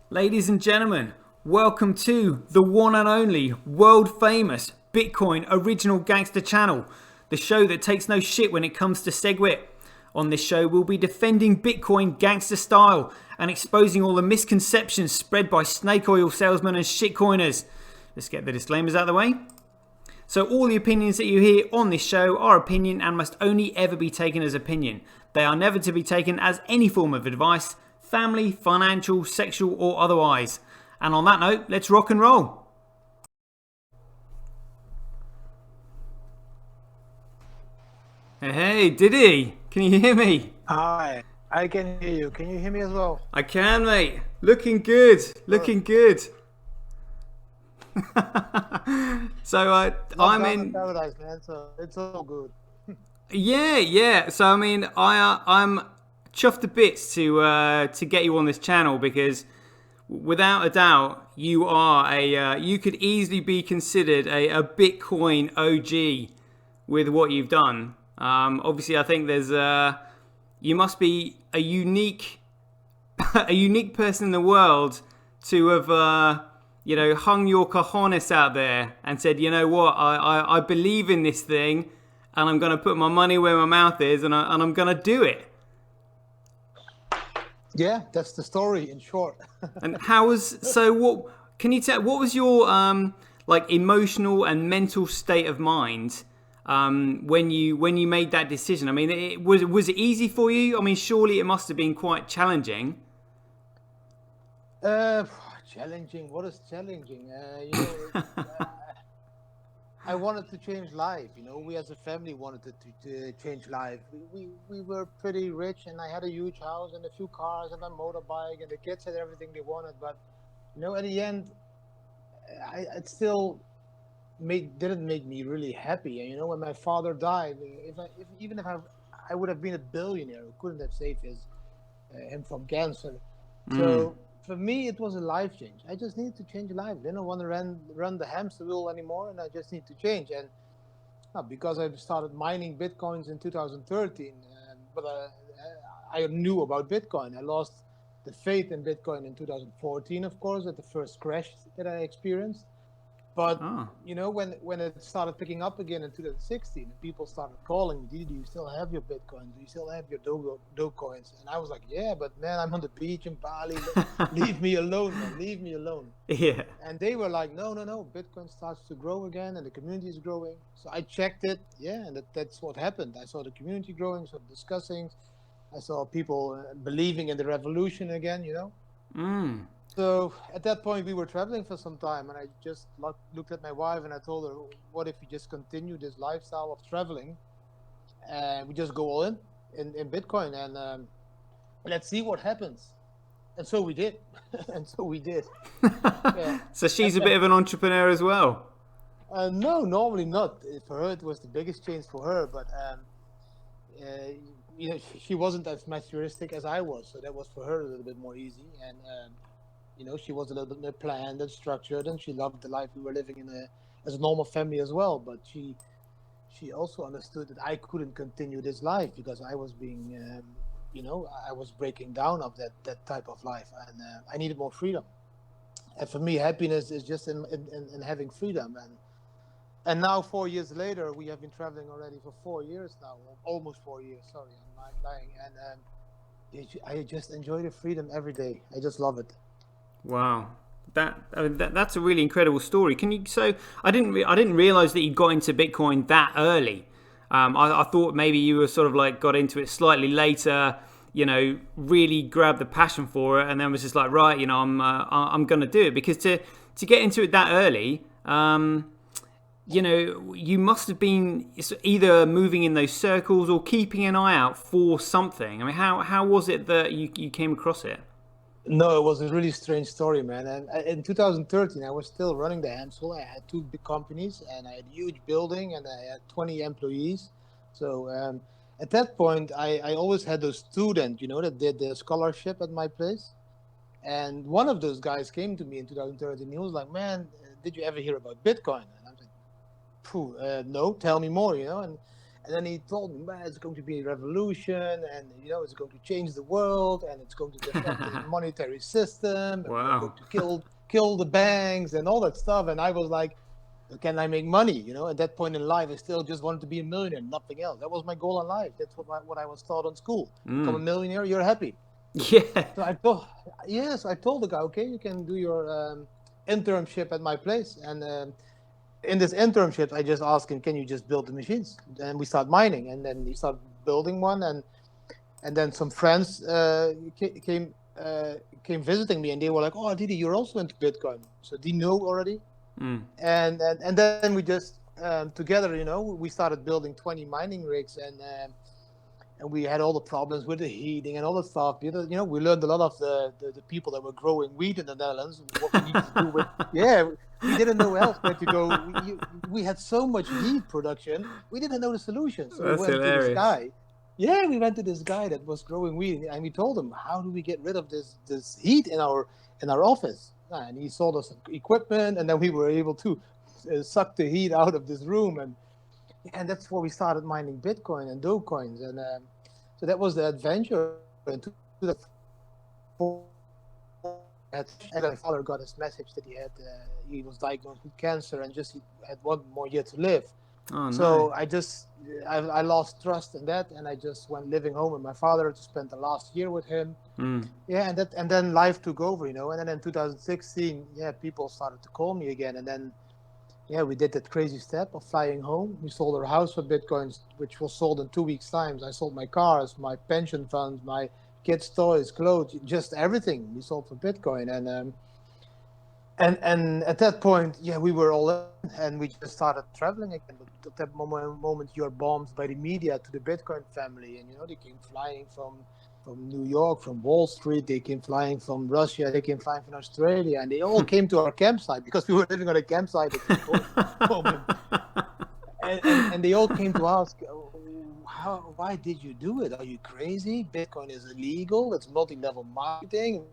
Ladies and gentlemen, welcome to the one and only world famous Bitcoin original gangster channel, the show that takes no shit when it comes to SegWit. On this show, we'll be defending Bitcoin gangster style and exposing all the misconceptions spread by snake oil salesmen and shitcoiners. Let's get the disclaimers out of the way. So all the opinions that you hear on this show are opinion and must only ever be taken as opinion. They are never to be taken as any form of advice, family, financial, sexual or otherwise. And on that note, let's rock and roll. Hey, Didi, can you hear me? Hi, I can hear you. Can you hear me as well? I can, mate. Looking good, looking good. So I'm in paradise, man. So it's all good. Yeah. So I mean, I'm chuffed to bits to get you on this channel because, without a doubt, you are you could easily be considered a Bitcoin OG with what you've done. Obviously, I think there's you must be a unique person in the world to have hung your cojones out there and said, you know what, I believe in this thing and I'm going to put my money where my mouth is and I'm going to do it. Yeah, that's the story in short. And what can you tell, what was your emotional and mental state of mind when you made that decision? I mean, was it easy for you? I mean, surely it must have been quite challenging. Challenging. What is challenging? I wanted to change life. We as a family wanted to change life. We were pretty rich, and I had a huge house and a few cars and a motorbike, and the kids had everything they wanted. But at the end, it still didn't make me really happy. And when my father died, even if I would have been a billionaire, who couldn't have saved him from cancer. So for me, it was a life change. I just needed to change life. I didn't want to run the hamster wheel anymore, and I just need to change. And because I started mining Bitcoins in 2013, but I knew about Bitcoin. I lost the faith in Bitcoin in 2014, of course, at the first crash that I experienced. But when it started picking up again in 2016, people started calling me, do you still have your Bitcoin? Do you still have your Dogecoins? And I was like, yeah, but man, I'm on the beach in Bali. Leave me alone, man. Leave me alone. Yeah. And they were like, no. Bitcoin starts to grow again, and the community is growing. So I checked it, and that's what happened. I saw the community growing, so discussing. I saw people believing in the revolution again. So at that point, we were traveling for some time, and I just looked at my wife and I told her, what if we just continue this lifestyle of traveling and we just go all in Bitcoin and let's see what happens. And so we did. Yeah. So she's a bit of an entrepreneur as well. No, normally not. For her, it was the biggest change for her, but she wasn't as materialistic as I was, so that was for her a little bit more easy. And she was a little bit more planned and structured, and she loved the life we were living as a normal family as well. But she also understood that I couldn't continue this life because I was being, I was breaking down of that type of life, and I needed more freedom. And for me, happiness is just in having freedom. And now 4 years later, we have been traveling already for 4 years now, almost 4 years. Sorry, I'm lying. And I just enjoy the freedom every day. I just love it. Wow, that's a really incredible story. So I didn't realize that you got into Bitcoin that early. I thought maybe you were sort of like got into it slightly later. Really grabbed the passion for it, and then was just like, right, I'm going to do it. Because to get into it that early, you must have been either moving in those circles or keeping an eye out for something. I mean, how was it that you came across it? No, it was a really strange story, man. And in 2013, I was still running the Amstel. I had two big companies, and I had a huge building, and I had 20 employees. So at that point, I always had those students, that did the scholarship at my place. And one of those guys came to me in 2013. He was like, man, did you ever hear about Bitcoin? And I was like, no, tell me more, And then he told me, man, it's going to be a revolution, and it's going to change the world, and it's going to disrupt the monetary system, and we're Wow. going to kill the banks and all that stuff. And I was like, can I make money? At that point in life, I still just wanted to be a millionaire, nothing else. That was my goal in life. That's what I was taught in school. Become a millionaire, you're happy. Yeah. So I told the guy, okay, you can do your internship at my place, and in this internship, I just asked him, can you just build the machines? And we start mining, and then he started building one, and then some friends came visiting me, and they were like, oh, Didi, you're also into Bitcoin. So they know already. And then we just together, we started building 20 mining rigs, and we had all the problems with the heating and all the stuff. We learned a lot of the people that were growing wheat in the Netherlands, what we needed to do with. Yeah, we didn't know where else where to go. We had so much heat production, we didn't know the solution. So That's we went hilarious. to this guy. Yeah, we went to this guy that was growing wheat, and we told him, how do we get rid of this heat in our office? And he sold us equipment, and then we were able to suck the heat out of this room, and that's where we started mining Bitcoin and Dogecoins, and so that was the adventure. And my father got his message that he was diagnosed with cancer, and just he had 1 more year to live. Oh, so no. I lost trust in that, and I just went living home with my father to spend the last year with him. Yeah, and then life took over, and then in 2016, people started to call me again, and then we did that crazy step of flying home. We sold our house for Bitcoins, which was sold in 2 weeks' time. I sold my cars, my pension funds, my kids' toys, clothes, just everything we sold for Bitcoin. And at that point, we were all in, and we just started traveling again. But at that moment, you're bombed by the media to the Bitcoin family, and they came flying from New York, from Wall Street. They came flying from Russia. They came flying from Australia, and they all came to our campsite because we were living on a campsite at that moment. And they all came to ask, why did you do it? Are you crazy? Bitcoin is illegal. It's multi-level marketing.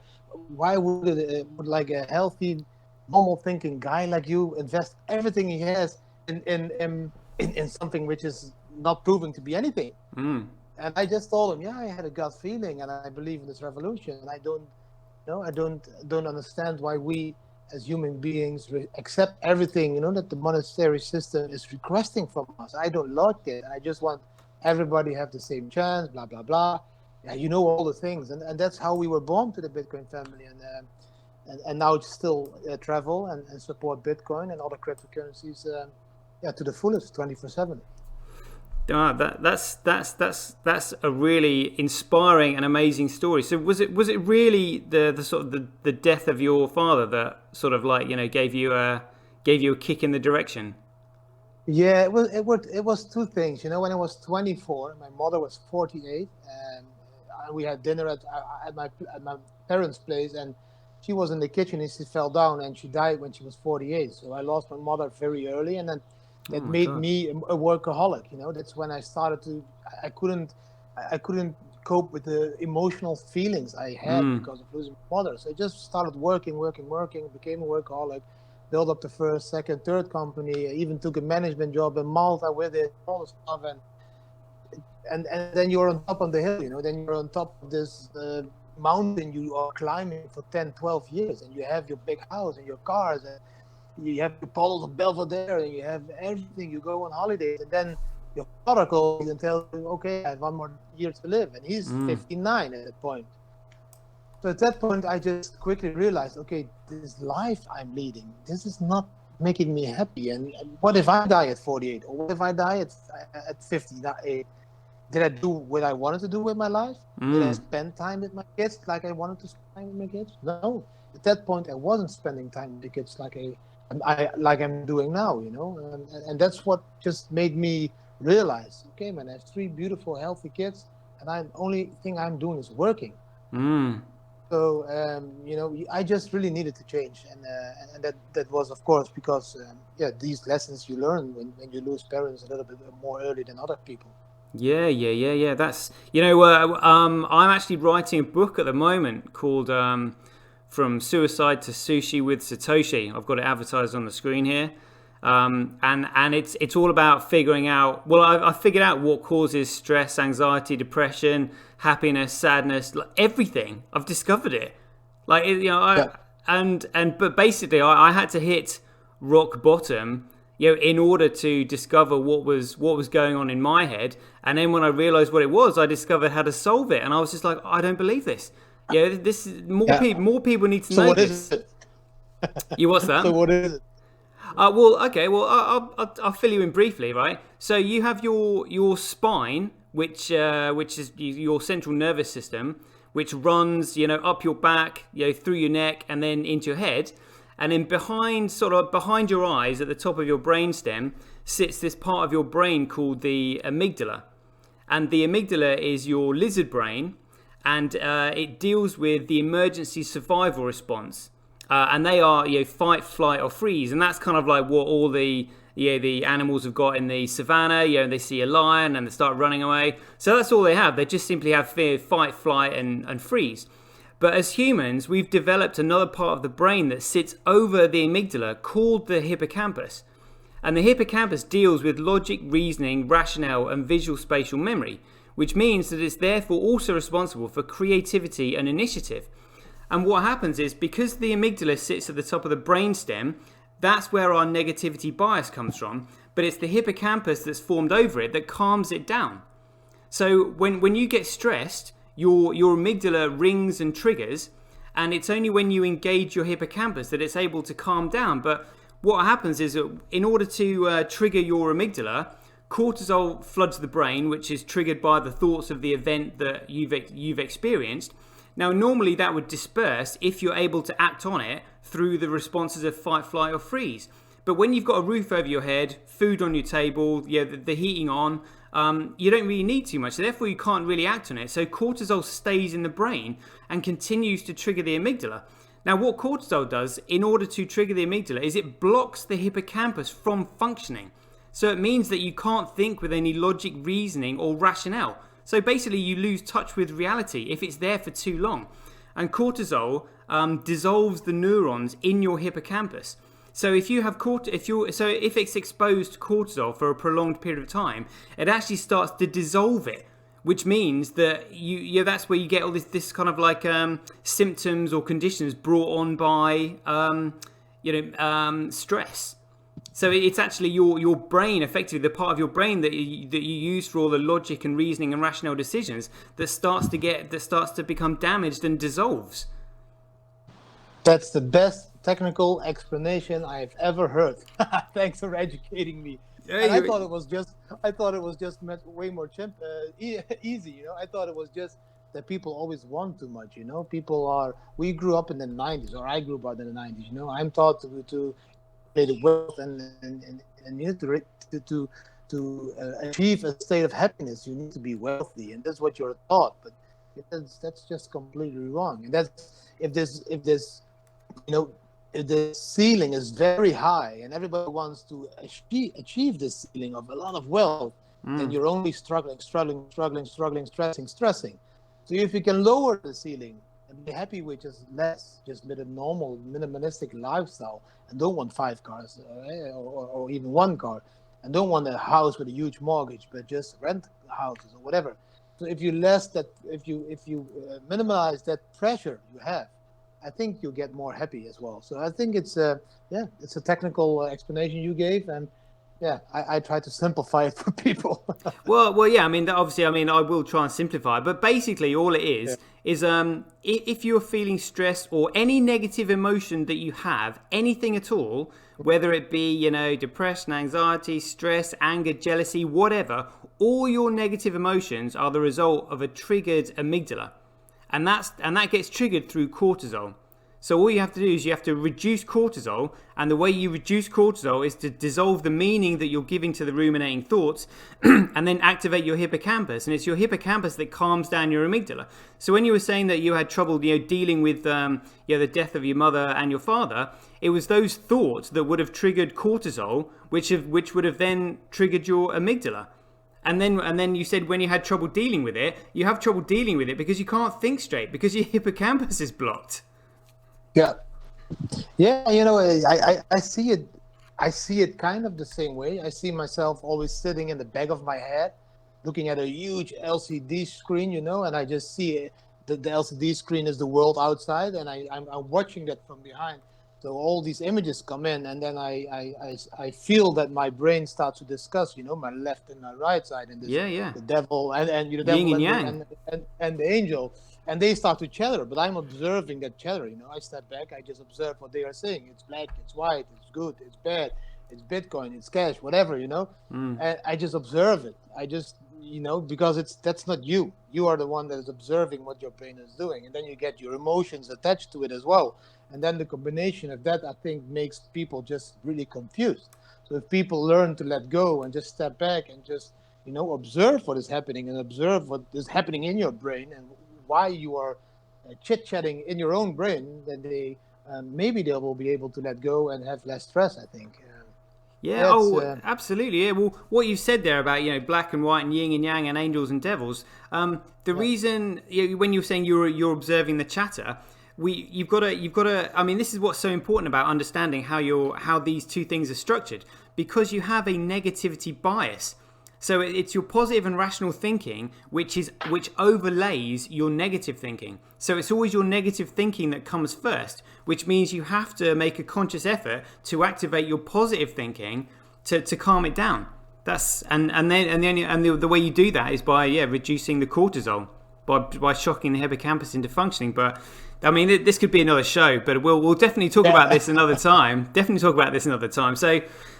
Why would like a healthy, normal thinking guy like you invest everything he has in something which is not proving to be anything? And I just told him, I had a gut feeling, and I believe in this revolution. And I don't understand why we, as human beings, accept everything, that the monetary system is requesting from us. I don't like it. I just want everybody to have the same chance, blah, blah, blah. All the things. And that's how we were born to the Bitcoin family. And now it's still travel and support Bitcoin and other cryptocurrencies to the fullest, 24/7. That's a really inspiring and amazing story. So was it really the sort of the death of your father that sort of like gave you a kick in the direction? Yeah, it was two things. When I was 24, my mother was 48, and we had dinner at my parents' place, and she was in the kitchen and she fell down and she died when she was 48. So I lost my mother very early, and then that made me a workaholic. That's when I started to. I couldn't cope with the emotional feelings I had because of losing my mother. So I just started working, became a workaholic. Built up the first, second, third company. I even took a management job in Malta with it, all the stuff, and then you're on top of the hill, then you're on top of this mountain you are climbing for 10, 12 years, and you have your big house and your cars, and you have your bottles of Belvedere, and you have everything. You go on holidays, and then your father calls and tells you, okay, I have 1 more year to live, and he's 59 at that point. So at that point, I just quickly realized, okay, this life I'm leading, this is not making me happy. And what if I die at 48? Or what if I die at 58? Did I do what I wanted to do with my life? Did I spend time with my kids like I wanted to spend time with my kids? No. At that point, I wasn't spending time with the kids like I'm doing now, And that's what just made me realize, okay, man, I have 3 beautiful, healthy kids, and the only thing I'm doing is working. So, I just really needed to change. And that was, of course, because, these lessons you learn when you lose parents a little bit more early than other people. Yeah. That's, I'm actually writing a book at the moment called From Suicide to Sushi with Satoshi. I've got it advertised on the screen here. And it's all about figuring out. Well, I figured out what causes stress, anxiety, depression, happiness, sadness, like everything. I've discovered it. Like but basically, I had to hit rock bottom, in order to discover what was going on in my head. And then when I realized what it was, I discovered how to solve it. And I was just like, I don't believe this. This is more people need to know this. What is it? What's that? So what is it? I'll fill you in briefly, right? So you have your spine, which is your central nervous system, which runs, up your back, through your neck, and then into your head. And then behind your eyes, at the top of your brainstem, sits this part of your brain called the amygdala. And the amygdala is your lizard brain, and it deals with the emergency survival response. And they are, fight, flight, or freeze. And that's kind of like what all the animals have got in the savannah. They see a lion and they start running away. So that's all they have. They just simply have fear, fight, flight, and freeze. But as humans, we've developed another part of the brain that sits over the amygdala called the hippocampus. And the hippocampus deals with logic, reasoning, rationale, and visual spatial memory, which means that it's therefore also responsible for creativity and initiative. And what happens is, because the amygdala sits at the top of the brainstem, that's where our negativity bias comes from, but it's the hippocampus that's formed over it that calms it down. So when you get stressed, your amygdala rings and triggers, and it's only when you engage your hippocampus that it's able to calm down. But what happens is that in order to trigger your amygdala, cortisol floods the brain, which is triggered by the thoughts of the event that you've experienced. Now, normally that would disperse if you're able to act on it through the responses of fight, flight, or freeze. But when you've got a roof over your head, food on your table, the heating on, you don't really need too much. So therefore, you can't really act on it. So cortisol stays in the brain and continues to trigger the amygdala. Now, what cortisol does in order to trigger the amygdala is it blocks the hippocampus from functioning. So it means that you can't think with any logic, reasoning, or rationale. So basically, you lose touch with reality if it's there for too long. And cortisol dissolves the neurons in your hippocampus. So if it's exposed to cortisol for a prolonged period of time, it actually starts to dissolve it, which means that that's where you get all this kind of like symptoms or conditions brought on by stress. So it's actually your brain, effectively the part of your brain that you use for all the logic and reasoning and rational decisions, that starts to become damaged and dissolves. That's the best technical explanation I've ever heard. Thanks for educating me. And I thought it was just way more easy. I thought it was just that people always want too much. We grew up in the 90s, or I grew up in the 90s. I'm taught to the wealth and to achieve a state of happiness, you need to be wealthy, and that's what you're taught. But that's just completely wrong. And that's if the ceiling is very high and everybody wants to achieve this ceiling of a lot of wealth, then you're only struggling, stressing. So if you can lower the ceiling and be happy with just less, just with a normal minimalistic lifestyle, and don't want 5 cars or even 1 car, and don't want a house with a huge mortgage, but just rent houses or whatever. So if you minimize that pressure you have, I think you'll get more happy as well. So I think it's a technical explanation you gave, and I try to simplify it for people. well, yeah. I mean, obviously, I will try and simplify, but basically, all it is if you're feeling stress or any negative emotion that you have, anything at all, whether it be depression, anxiety, stress, anger, jealousy, whatever, all your negative emotions are the result of a triggered amygdala, and that gets triggered through cortisol. So all you have to do is you have to reduce cortisol, and the way you reduce cortisol is to dissolve the meaning that you're giving to the ruminating thoughts and then activate your hippocampus, and it's your hippocampus that calms down your amygdala. So when you were saying that you had trouble dealing with the death of your mother and your father, it was those thoughts that would have triggered cortisol, which would have then triggered your amygdala. And then you said when you had trouble dealing with it, you have trouble dealing with it because you can't think straight, because your hippocampus is blocked. Yeah, I see it I see it kind of the same way. I see myself always sitting in the back of my head, looking at a huge LCD screen, and I just see it. The LCD screen is the world outside, and I'm watching that from behind. So all these images come in, and then I feel that my brain starts to discuss, my left and my right side, and this Yeah, yeah. the devil and the Yin devil and and the yang. and the angel, and they start to chatter. But I'm observing that chatter. I step back. I just observe what they are saying. It's black. It's white. It's good. It's bad. It's Bitcoin. It's cash. Whatever. And I just observe it. I just because that's not you. You are the one that is observing what your brain is doing, and then you get your emotions attached to it as well. And then the combination of that, I think, makes people just really confused. So if people learn to let go and just step back and just observe what is happening and observe what is happening in your brain and why you are chit chatting in your own brain, then maybe they will be able to let go and have less stress. I think. Yeah, Yeah, it's oh, absolutely. Yeah, well, what you said there about black and white and yin and yang and angels and devils. The yeah. reason when you're saying you're observing the chatter, you've got to. I mean, this is what's so important about understanding how these two things are structured, because you have a negativity bias. So it's your positive and rational thinking which overlays your negative thinking. So it's always your negative thinking that comes first, which means you have to make a conscious effort to activate your positive thinking to calm it down. That's the way you do that is by reducing the cortisol by shocking the hippocampus into functioning. But I mean, this could be another show, but we'll definitely talk about this another time. Definitely talk about this another time.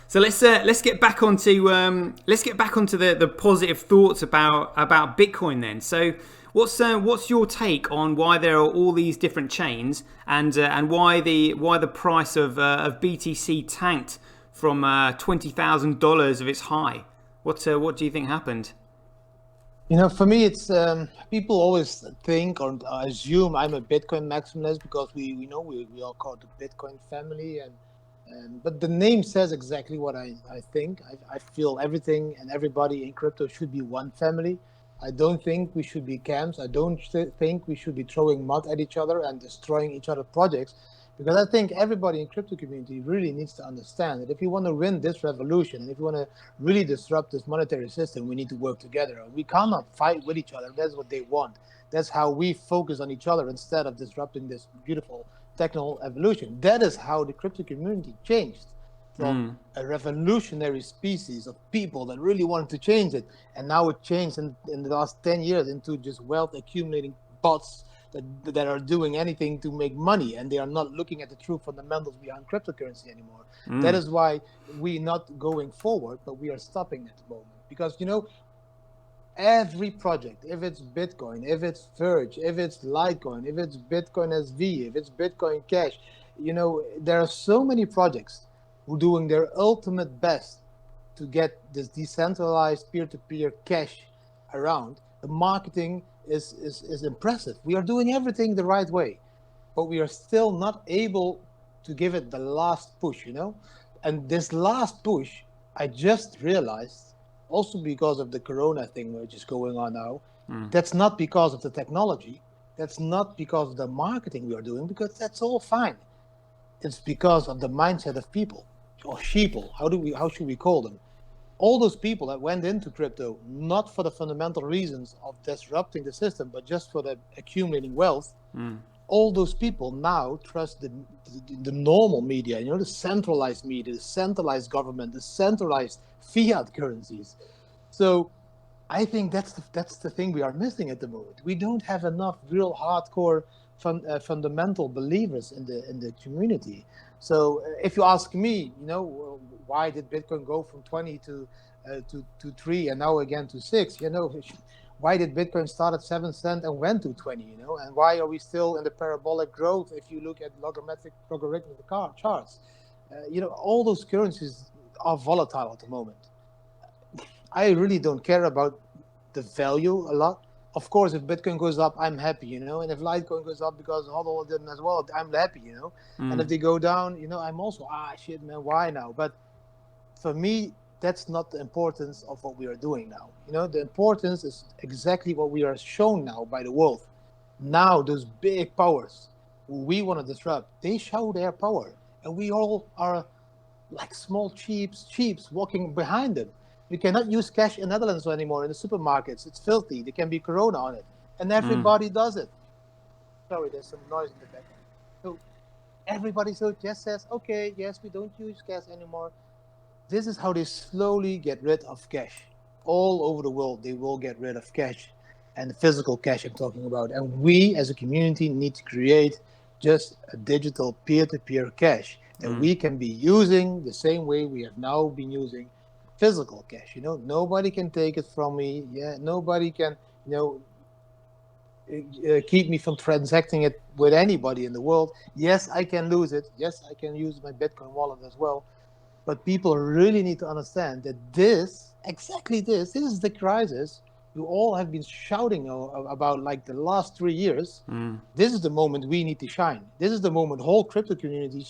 So let's get back onto the positive thoughts about Bitcoin then. So what's your take on why there are all these different chains and why the price of BTC tanked from $20,000 of its high? What do you think happened? For me, it's people always think or assume I'm a Bitcoin maximalist because we all call it the Bitcoin family, and but the name says exactly what I think. I feel everything and everybody in crypto should be one family. I don't think we should be camps. I don't think we should be throwing mud at each other and destroying each other's projects, because I think everybody in crypto community really needs to understand that if you want to win this revolution and if you want to really disrupt this monetary system, we need to work together. We cannot fight with each other. That's what they want. That's how we focus on each other instead of disrupting this beautiful technical evolution. That is how the crypto community changed from a revolutionary species of people that really wanted to change it. And now it changed in the last 10 years into just wealth accumulating bots that are doing anything to make money, and they are not looking at the true fundamentals behind cryptocurrency anymore. That is why we're not going forward, but we are stopping at the moment. Because every project, if it's Bitcoin, if it's Verge, if it's Litecoin, if it's Bitcoin SV, if it's Bitcoin Cash, there are so many projects who are doing their ultimate best to get this decentralized peer-to-peer cash around. The marketing is impressive. We are doing everything the right way, but we are still not able to give it the last push, And this last push, I just realized, also because of the Corona thing which is going on now, that's not because of the technology. That's not because of the marketing we are doing, because that's all fine. It's because of the mindset of people or sheeple. How should we call them? All those people that went into crypto not for the fundamental reasons of disrupting the system, but just for the accumulating wealth. All those people now trust the normal media, the centralized media, the centralized government, the centralized fiat currencies. So I think that's the thing we are missing at the moment. We don't have enough real hardcore fundamental believers in the community. So if you ask me, why did Bitcoin go from 20 to 3 and now again to 6? Why did Bitcoin start at 7 cents and went to 20? And why are we still in the parabolic growth if you look at logarithmic charts? All those currencies are volatile at the moment. I really don't care about the value a lot. Of course, if Bitcoin goes up, I'm happy, and if Litecoin goes up because HODL did as well, I'm happy, And if they go down, I'm also shit, man, why now? But for me, that's not the importance of what we are doing now. The importance is exactly what we are shown now by the world. Now those big powers who we want to disrupt, they show their power, and we all are like small sheeps walking behind them. You cannot use cash in Netherlands anymore in the supermarkets. It's filthy. There can be corona on it. And everybody does it. Sorry, there's some noise in the background. So everybody just says, okay, yes, we don't use cash anymore. This is how they slowly get rid of cash. All over the world, they will get rid of cash and the physical cash I'm talking about. And we as a community need to create just a digital peer-to-peer cash that we can be using the same way we have now been using physical cash. Nobody can take it from me. Yeah, nobody can, keep me from transacting it with anybody in the world. Yes, I can lose it. Yes, I can use my Bitcoin wallet as well. But people really need to understand that exactly this is the crisis you all have been shouting about like the last 3 years. This is the moment we need to shine. This is the moment the whole crypto community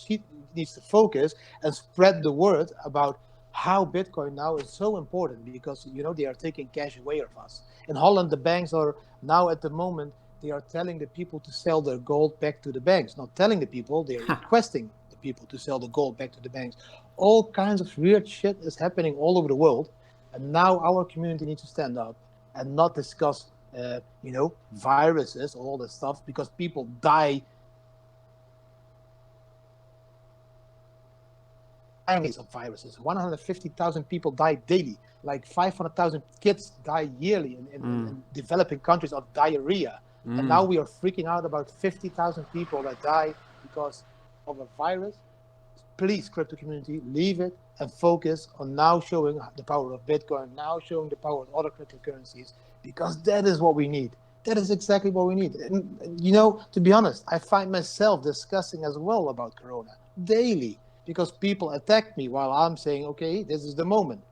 needs to focus and spread the word about how Bitcoin now is so important, because they are taking cash away from us. In Holland, the banks are now at the moment they are telling the people to sell their gold back to the banks. Not telling the people, they are requesting the people to sell the gold back to the banks. All kinds of weird shit is happening all over the world, and now our community needs to stand up and not discuss, viruses, all this stuff, because people die. Of viruses. 150,000 people die daily. Like 500,000 kids die yearly in developing countries of diarrhea. And now we are freaking out about 50,000 people that die because of a virus. Please, crypto community, leave it and focus on now showing the power of Bitcoin, now showing the power of other cryptocurrencies, because that is what we need. That is exactly what we need. And, to be honest, I find myself discussing as well about Corona daily, because people attack me while I'm saying, okay, this is the moment.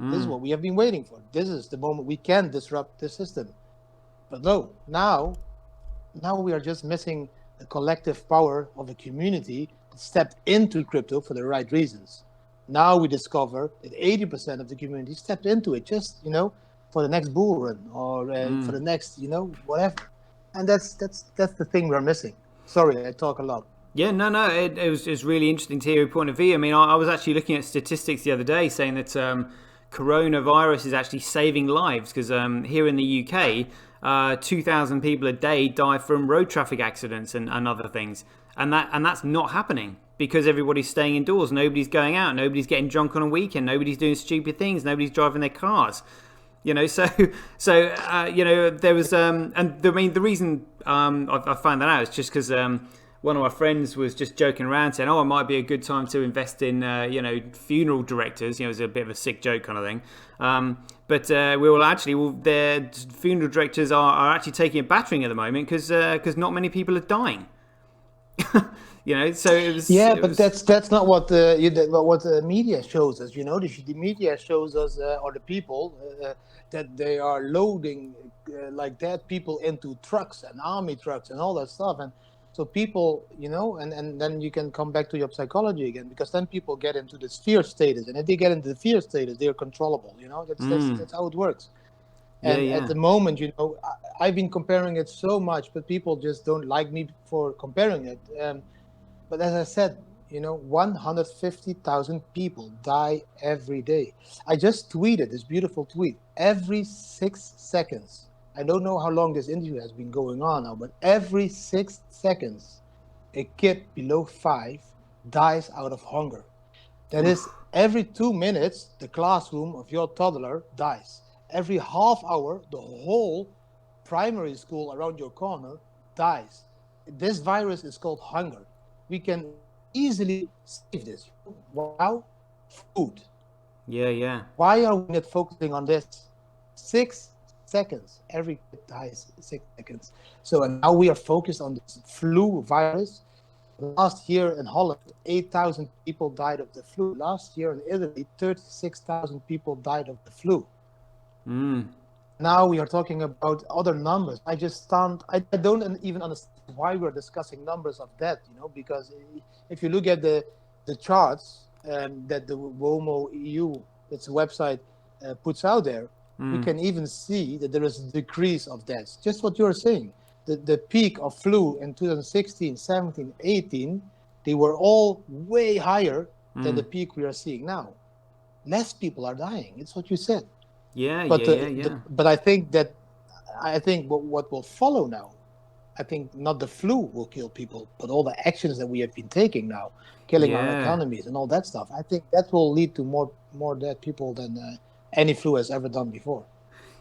This is what we have been waiting for. This is the moment we can disrupt the system. But no, now we are just missing the collective power of a community that stepped into crypto for the right reasons. Now we discover that 80% of the community stepped into it just, for the next bull run or for the next, whatever. And that's the thing we're missing. Sorry, I talk a lot. Yeah, no, it was really interesting to hear your point of view. I mean, I was actually looking at statistics the other day saying that coronavirus is actually saving lives, because here in the UK, 2,000 people a day die from road traffic accidents and other things, and that's not happening because everybody's staying indoors. Nobody's going out. Nobody's getting drunk on a weekend. Nobody's doing stupid things. Nobody's driving their cars. There was, and the reason I found that out is just because one of my friends was just joking around saying, it might be a good time to invest in, funeral directors. It was a bit of a sick joke kind of thing. But their funeral directors are actually taking a battering at the moment because not many people are dying. So it was. Yeah, but that's not what the media shows us. The media shows us, or the people, that they are loading like dead people into trucks and army trucks and all that stuff. And so people, and then you can come back to your psychology again, because then people get into this fear status, and if they get into the fear status, they're controllable. That's how it works. And at the moment, I've been comparing it so much, but people just don't like me for comparing it. But as I said, 150,000 people die every day. I just tweeted this beautiful tweet. Every 6 seconds, I don't know how long this interview has been going on now, but every 6 seconds, a kid below 5 dies out of hunger. That is, every 2 minutes, the classroom of your toddler dies. Every half hour, the whole primary school around your corner dies. This virus is called hunger. We can easily save this. Wow, food. Yeah. Why are we not focusing on this? 6 seconds. Every kid dies 6 seconds. So, and now we are focused on this flu virus. Last year in Holland, 8,000 people died of the flu. Last year in Italy, 36,000 people died of the flu. Now we are talking about other numbers. I don't even understand why we're discussing numbers of that, because if you look at the charts that the WOMO EU, that's a website, puts out there, we can even see that there is a decrease of deaths. Just what you're saying. The peak of flu in 2016, 17, 18, they were all way higher than the peak we are seeing now. Less people are dying. It's what you said. Yeah, But yeah, yeah, yeah. but I think what will follow now, I think not the flu will kill people, but all the actions that we have been taking now, killing our Yeah. economies and all that stuff. I think that will lead to more dead people than any flu has ever done before.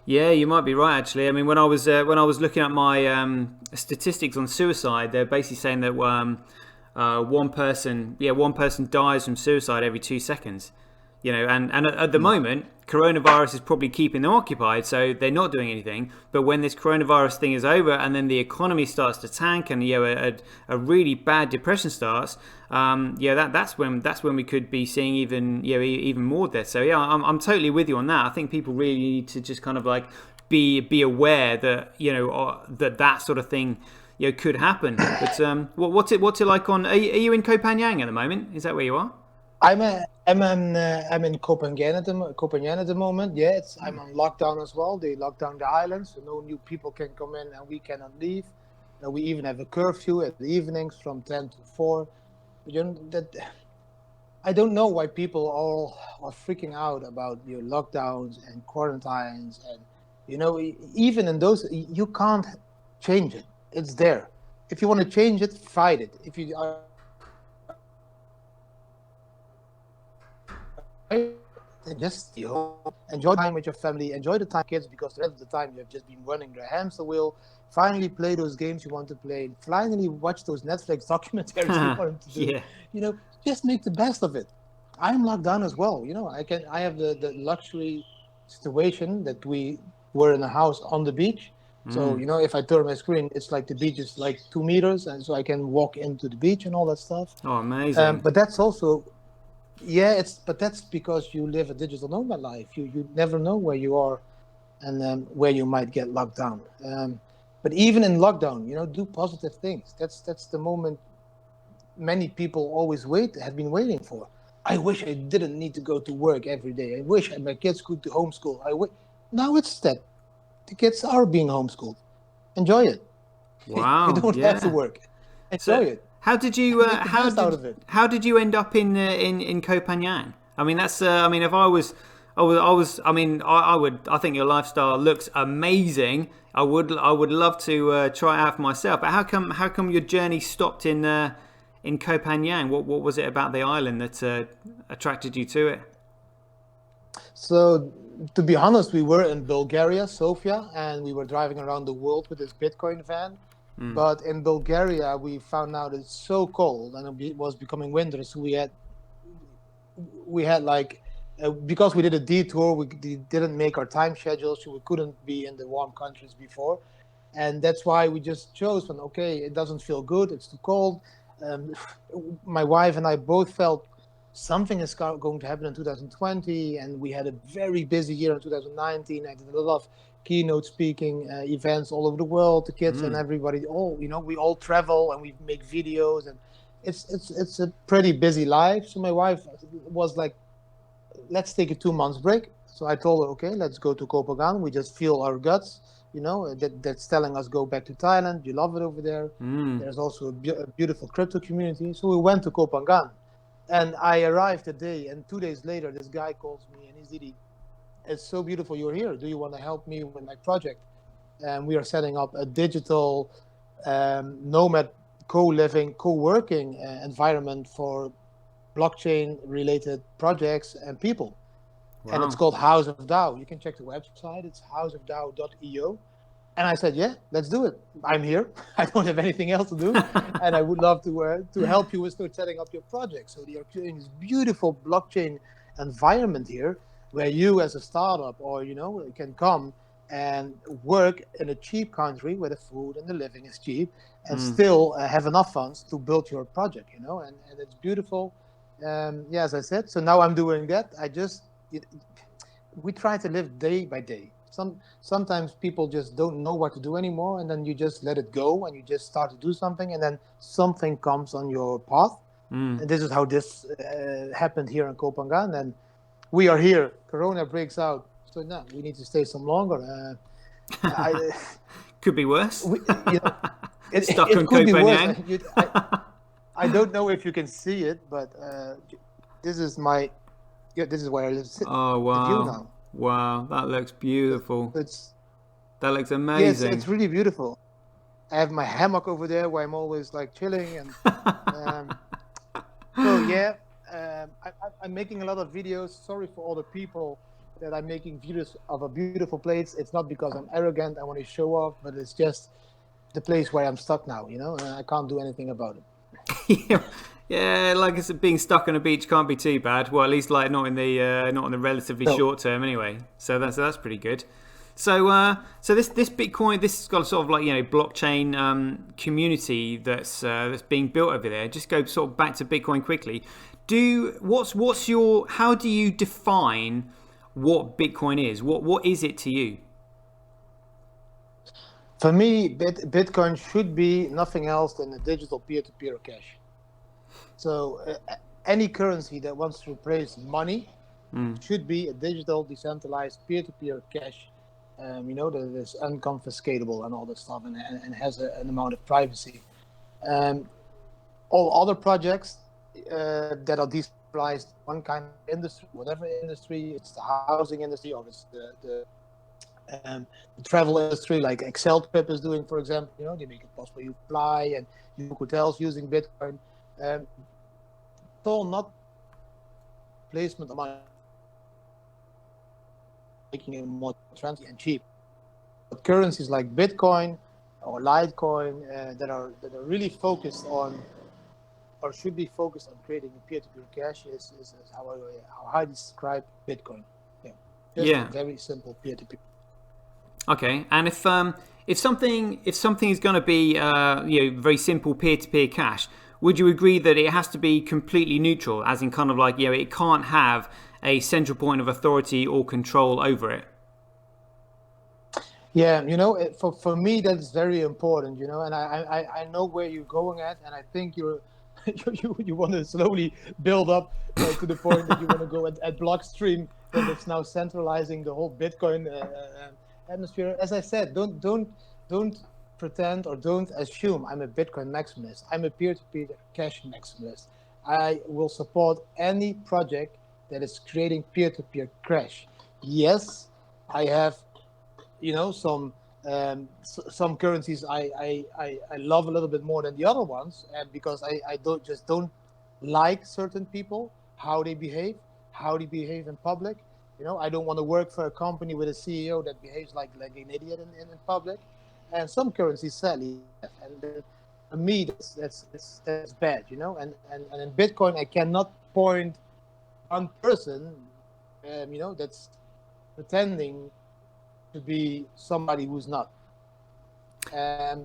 Yeah, you might be right. Actually, I mean, when I was looking at my statistics on suicide, they're basically saying that one person dies from suicide every 2 seconds. And at the Mm. moment, coronavirus is probably keeping them occupied, so they're not doing anything. But when this coronavirus thing is over, and then the economy starts to tank, and a really bad depression starts, that's when we could be seeing even more deaths. So yeah, I'm totally with you on that. I think people really need to just kind of like be aware that that sort of thing could happen. But what's it like on? Are you in Koh Phangan at the moment? Is that where you are? I'm in Copenhagen at the moment. Yeah, I'm on lockdown as well. They lock down the island, so no new people can come in, and we cannot leave. We even have a curfew at the evenings from 10 to 4. That I don't know why people all are freaking out about lockdowns and quarantines, and even in those you can't change it. It's there. If you want to change it, fight it. If you are then just stay home, enjoy time with your family, enjoy the time with kids, because the rest of the time you have just been running the hamster wheel. Finally, play those games you want to play. Finally, watch those Netflix documentaries you wanted to do. Yeah. Just make the best of it. I'm locked down as well. I have the luxury situation that we were in a house on the beach. So if I turn my screen, it's like the beach is like 2 meters, and so I can walk into the beach and all that stuff. Oh, amazing. But that's also but that's because you live a digital nomad life. You never know where you are, and where you might get locked down. But even in lockdown, do positive things. That's the moment many people have been waiting for. I wish I didn't need to go to work every day. I wish my kids could do homeschool. Now it's that the kids are being homeschooled. Enjoy it. You Wow. don't have to Yeah. work. Enjoy So, it. how did you Make the best out of it. how did you end up in Koh Phangan? I mean, that's I mean, if I mean, I think your lifestyle looks amazing. I would love to try it out for myself. But how come your journey stopped in Koh Phangan? What was it about the island that attracted you to it? So, to be honest, we were in Bulgaria, Sofia, and we were driving around the world with this Bitcoin van. But in Bulgaria, we found out it's so cold, and it was becoming winter. So we had like, because we did a detour, we didn't make our time schedule, so we couldn't be in the warm countries before, and that's why we just chose from, okay, it doesn't feel good, it's too cold. Um, my wife and I both felt something is going to happen in 2020, and we had a very busy year in 2019. I did a lot of keynote speaking events all over the world. The kids and everybody, we all travel and we make videos, and it's a pretty busy life. So my wife was like, let's take a 2 months break. So I told her, okay, let's go to Copenhagen. We just feel our guts, that's telling us go back to Thailand. You love it over there. There's also a beautiful crypto community. So we went to Copenhagen. And I arrived a day, and 2 days later, this guy calls me and he's, Didi, it's so beautiful you're here. Do you want to help me with my project? And we are setting up a digital nomad co-living, co-working environment for blockchain-related projects and people. Wow. And it's called House of DAO. You can check the website. It's houseofdao.eo. And I said, yeah, let's do it. I'm here. I don't have anything else to do. And I would love to help you with setting up your project. So they are creating this beautiful blockchain environment here where you as a startup can come and work in a cheap country where the food and the living is cheap and still have enough funds to build your project, and it's beautiful. As I said, so now I'm doing that. We try to live day by day. Sometimes people just don't know what to do anymore, and then you just let it go and you just start to do something, and then something comes on your path. And this is how this happened here in Copenhagen, and we are here. Corona breaks out, so now we need to stay some longer. Could be worse. It could be worse. I don't know if you can see it, but This is my, yeah, this is where I sit, Oh the view wow, now. wow, that looks beautiful. It's, That looks yes, it's amazing. really beautiful. I have my hammock over there where I'm always like chilling, and um, so yeah, I'm making a lot of videos. Sorry for all the people that I'm making videos of a beautiful place. It's not because I'm arrogant. I want to show off, but it's just the place where I'm stuck now. And I can't do anything about it. Yeah, yeah, like I said, being stuck on a beach can't be too bad. Well, at least like not in the relatively So short term anyway. So that's pretty good. So so this Bitcoin, this has got a sort of like blockchain community that's being built over there. Just go sort of back to Bitcoin quickly. What's your how do you define what Bitcoin is? What is it to you? for me, Bitcoin should be nothing else than a digital peer-to-peer cash. So any currency that wants to replace money should be a digital, decentralized, peer-to-peer cash. That is unconfiscatable and all that stuff, and has an amount of privacy. Um, all other projects that are decentralized, one kind of industry, whatever industry, it's the housing industry or it's the travel industry, like Excel Trip is doing, for example. They make it possible you fly and you book hotels using Bitcoin. It's all not placement of money, making it more trendy and cheap. But currencies like Bitcoin or Litecoin that are really focused on, or should be focused on, creating a peer-to-peer cash is how I describe Bitcoin. Yeah, just a Yeah. very simple peer-to-peer. Okay, and if something is going to be very simple peer to peer cash, would you agree that it has to be completely neutral, as in kind of like it can't have a central point of authority or control over it? Yeah, for me that's very important. And I know where you're going at, and I think you're you want to slowly build up to the point that you want to go at Blockstream, that's now centralizing the whole Bitcoin atmosphere. As I said, don't pretend or don't assume I'm a Bitcoin maximalist. I'm a peer-to-peer cash maximalist. I will support any project that is creating peer-to-peer cash. Yes, I have some currencies I love a little bit more than the other ones, and because I don't like certain people, how they behave in public. I don't want to work for a company with a CEO that behaves like an idiot in public. And some currencies sadly have. And for me that's bad. And in Bitcoin I cannot point one person that's pretending to be somebody who's not.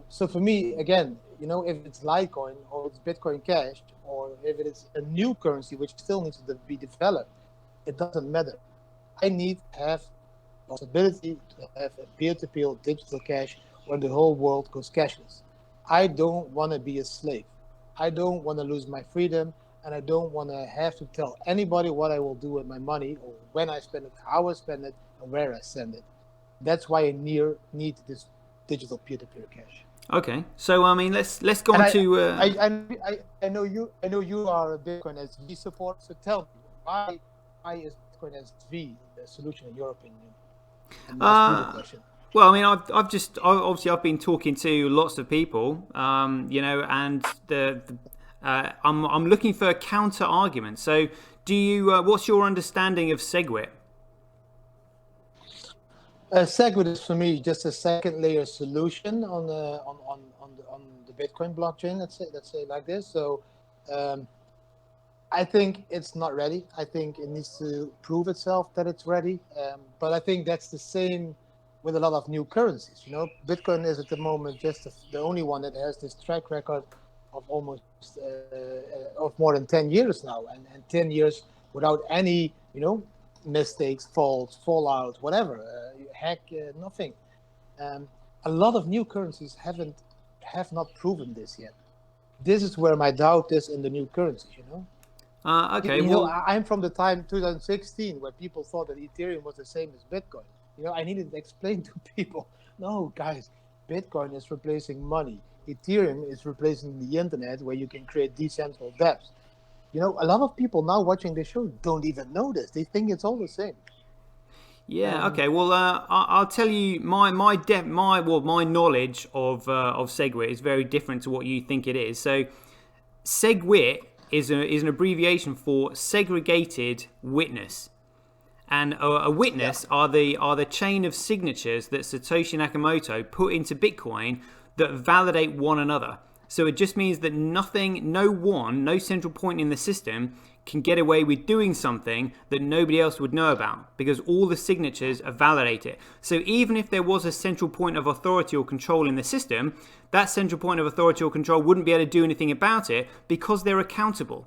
So for me, again, if it's Litecoin or it's Bitcoin Cash, or if it is a new currency which still needs to be developed, it doesn't matter. I need to have the possibility to have a peer-to-peer digital cash when the whole world goes cashless. I don't want to be a slave. I don't want to lose my freedom, and I don't want to have to tell anybody what I will do with my money, or when I spend it, how I spend it, and where I send it. That's why I need this digital peer-to-peer cash. Okay, so I mean let's go And on I to I know you are a Bitcoin SV supporter. So tell me, why is Bitcoin SV the solution in your opinion? Let me ask you the uh, question. well, I mean, obviously I've been talking to lots of people, and I'm looking for counter arguments. So, do you? What's your understanding of SegWit? SegWit is for me just a second layer solution on the Bitcoin blockchain. Let's say like this. So um, I think it's not ready. I think it needs to prove itself that it's ready. But I think that's the same with a lot of new currencies. Bitcoin is at the moment just the only one that has this track record of almost of more than 10 years now, and 10 years without any mistakes, faults, fallout, whatever, hack, nothing. Um, a lot of new currencies have not proven this yet. This is where my doubt is in the new currencies. Okay, well, I'm from the time 2016 where people thought that Ethereum was the same as Bitcoin. I needed to explain to people, no, guys, Bitcoin is replacing money. Ethereum is replacing the internet, where you can create decentralized dApps. You know, a lot of people now watching this show don't even know this. They think it's all the same. Yeah. Um, Okay. Well, I'll tell you my knowledge of SegWit is very different to what you think it is. So SegWit is an abbreviation for segregated witness. And a yeah. witness are the chain of signatures that Satoshi Nakamoto put into Bitcoin that validate one another. So it just means that no central point in the system can get away with doing something that nobody else would know about because all the signatures validate it. So even if there was a central point of authority or control in the system, that central point of authority or control wouldn't be able to do anything about it because they're accountable.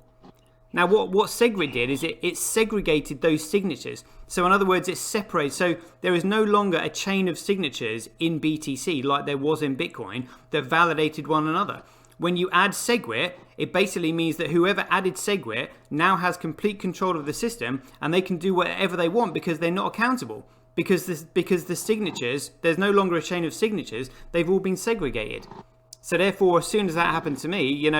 Now, what SegWit did is it segregated those signatures. So, in other words, it separates. So, there is no longer a chain of signatures in BTC like there was in Bitcoin that validated one another. When you add SegWit, it basically means that whoever added SegWit now has complete control of the system and they can do whatever they want because they're not accountable. Because the signatures, there's no longer a chain of signatures, they've all been segregated. So therefore, as soon as that happened to me,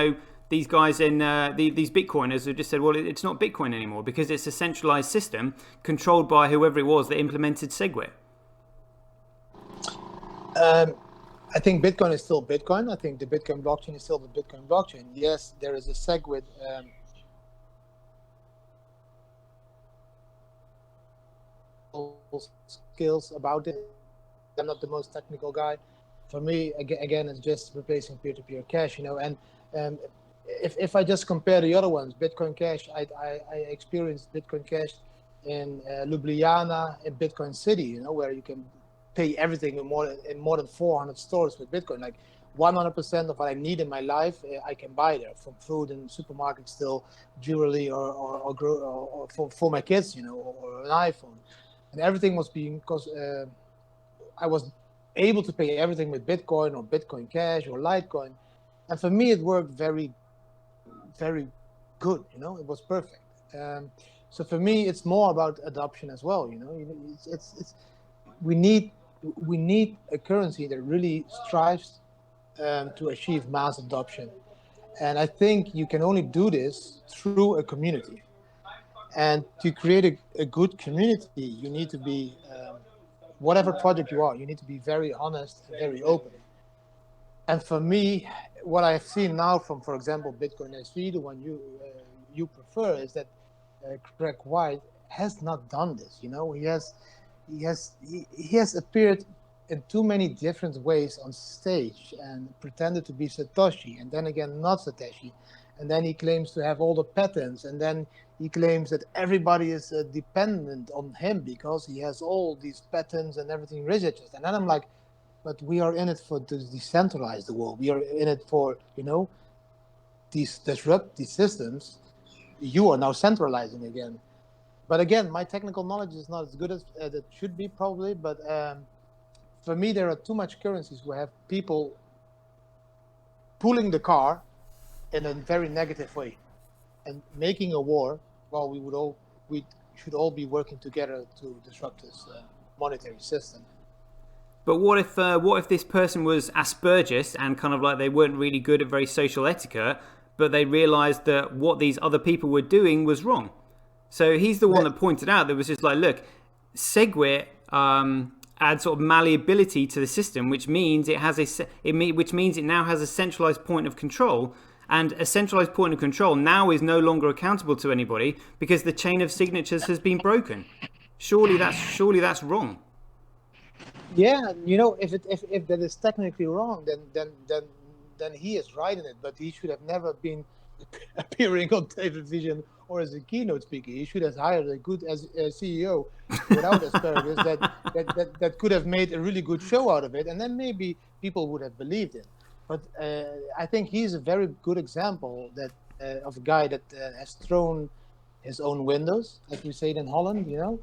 these guys in these Bitcoiners have just said, well, it's not Bitcoin anymore because it's a centralized system controlled by whoever it was that implemented SegWit. Um, I think Bitcoin is still Bitcoin. I think the Bitcoin blockchain is still the Bitcoin blockchain. Yes, there is a SegWit skills about it. I'm not the most technical guy. For me, again, it's just replacing peer-to-peer cash, you know. And um, if I just compare the other ones, Bitcoin Cash, I experienced Bitcoin Cash in Ljubljana, in Bitcoin City, you know, where you can pay everything in more than 400 stores with Bitcoin. Like 100% of what I need in my life, I can buy there, from food and supermarkets still, jewelry, or for my kids, you know, or an iPhone. And everything was being, because I was able to pay everything with Bitcoin or Bitcoin Cash or Litecoin. And for me, it worked very, very good. You know, it was perfect. So for me, it's more about adoption as well. You know, it's we need we need a currency that really strives to achieve mass adoption. And I think you can only do this through a community. And to create a good community, you need to be whatever project you are, you need to be very honest and very open. And for me, what I've seen now from, for example, Bitcoin SV, the one you prefer, is that Greg White has not done this. You know, he has appeared in too many different ways on stage and pretended to be Satoshi, and then again not Satoshi, and then he claims to have all the patents, and then he claims that everybody is dependent on him because he has all these patents and everything researches. And then I'm like, but we are in it for to decentralize the world. We are in it for, you know, disrupt these systems. You are now centralizing again. But again, my technical knowledge is not as good as it should be probably. But for me, there are too much currencies who have people pulling the car in a very negative way and making a war. Well, we should all be working together to disrupt this monetary system. But what if this person was Asperger's and kind of like they weren't really good at very social etiquette, but they realised that what these other people were doing was wrong. So he's the one that pointed out that was just like, look, SegWit adds sort of malleability to the system, which means which means it now has a centralized point of control, and a centralized point of control now is no longer accountable to anybody because the chain of signatures has been broken. Surely that's wrong. Yeah, you know, if that is technically wrong, then he is right in it. But he should have never been appearing on television or as a keynote speaker. He should have hired a good as a CEO without asparagus that could have made a really good show out of it, and then maybe people would have believed it. But I think he's a very good example that of a guy that has thrown his own windows, as we say it in Holland. You know,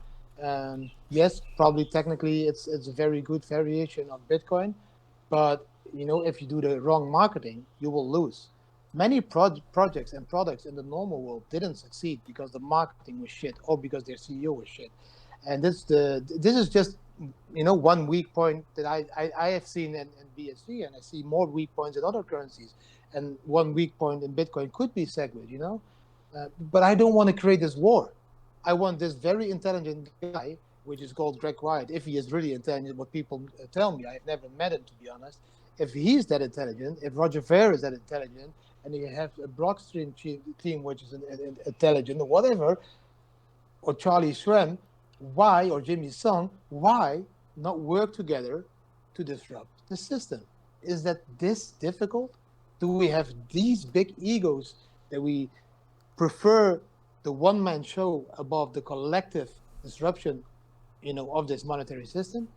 yes, probably technically it's a very good variation of Bitcoin, but you know, if you do the wrong marketing, you will lose. Many projects and products in the normal world didn't succeed because the marketing was shit or because their CEO was shit. And this is just, you know, one weak point that I have seen in BSV, and I see more weak points in other currencies. And one weak point in Bitcoin could be SegWit, you know. But I don't want to create this war. I want this very intelligent guy, which is called Greg White, if he is really intelligent, what people tell me. I've never met him, to be honest. If he's that intelligent, if Roger Ver is that intelligent, and you have a Blockstream team which is intelligent or whatever, or Charlie Schwem, why, or Jimmy Song, why not work together to disrupt the system? Is that this difficult? Do we have these big egos that we prefer the one-man show above the collective disruption, of this monetary system?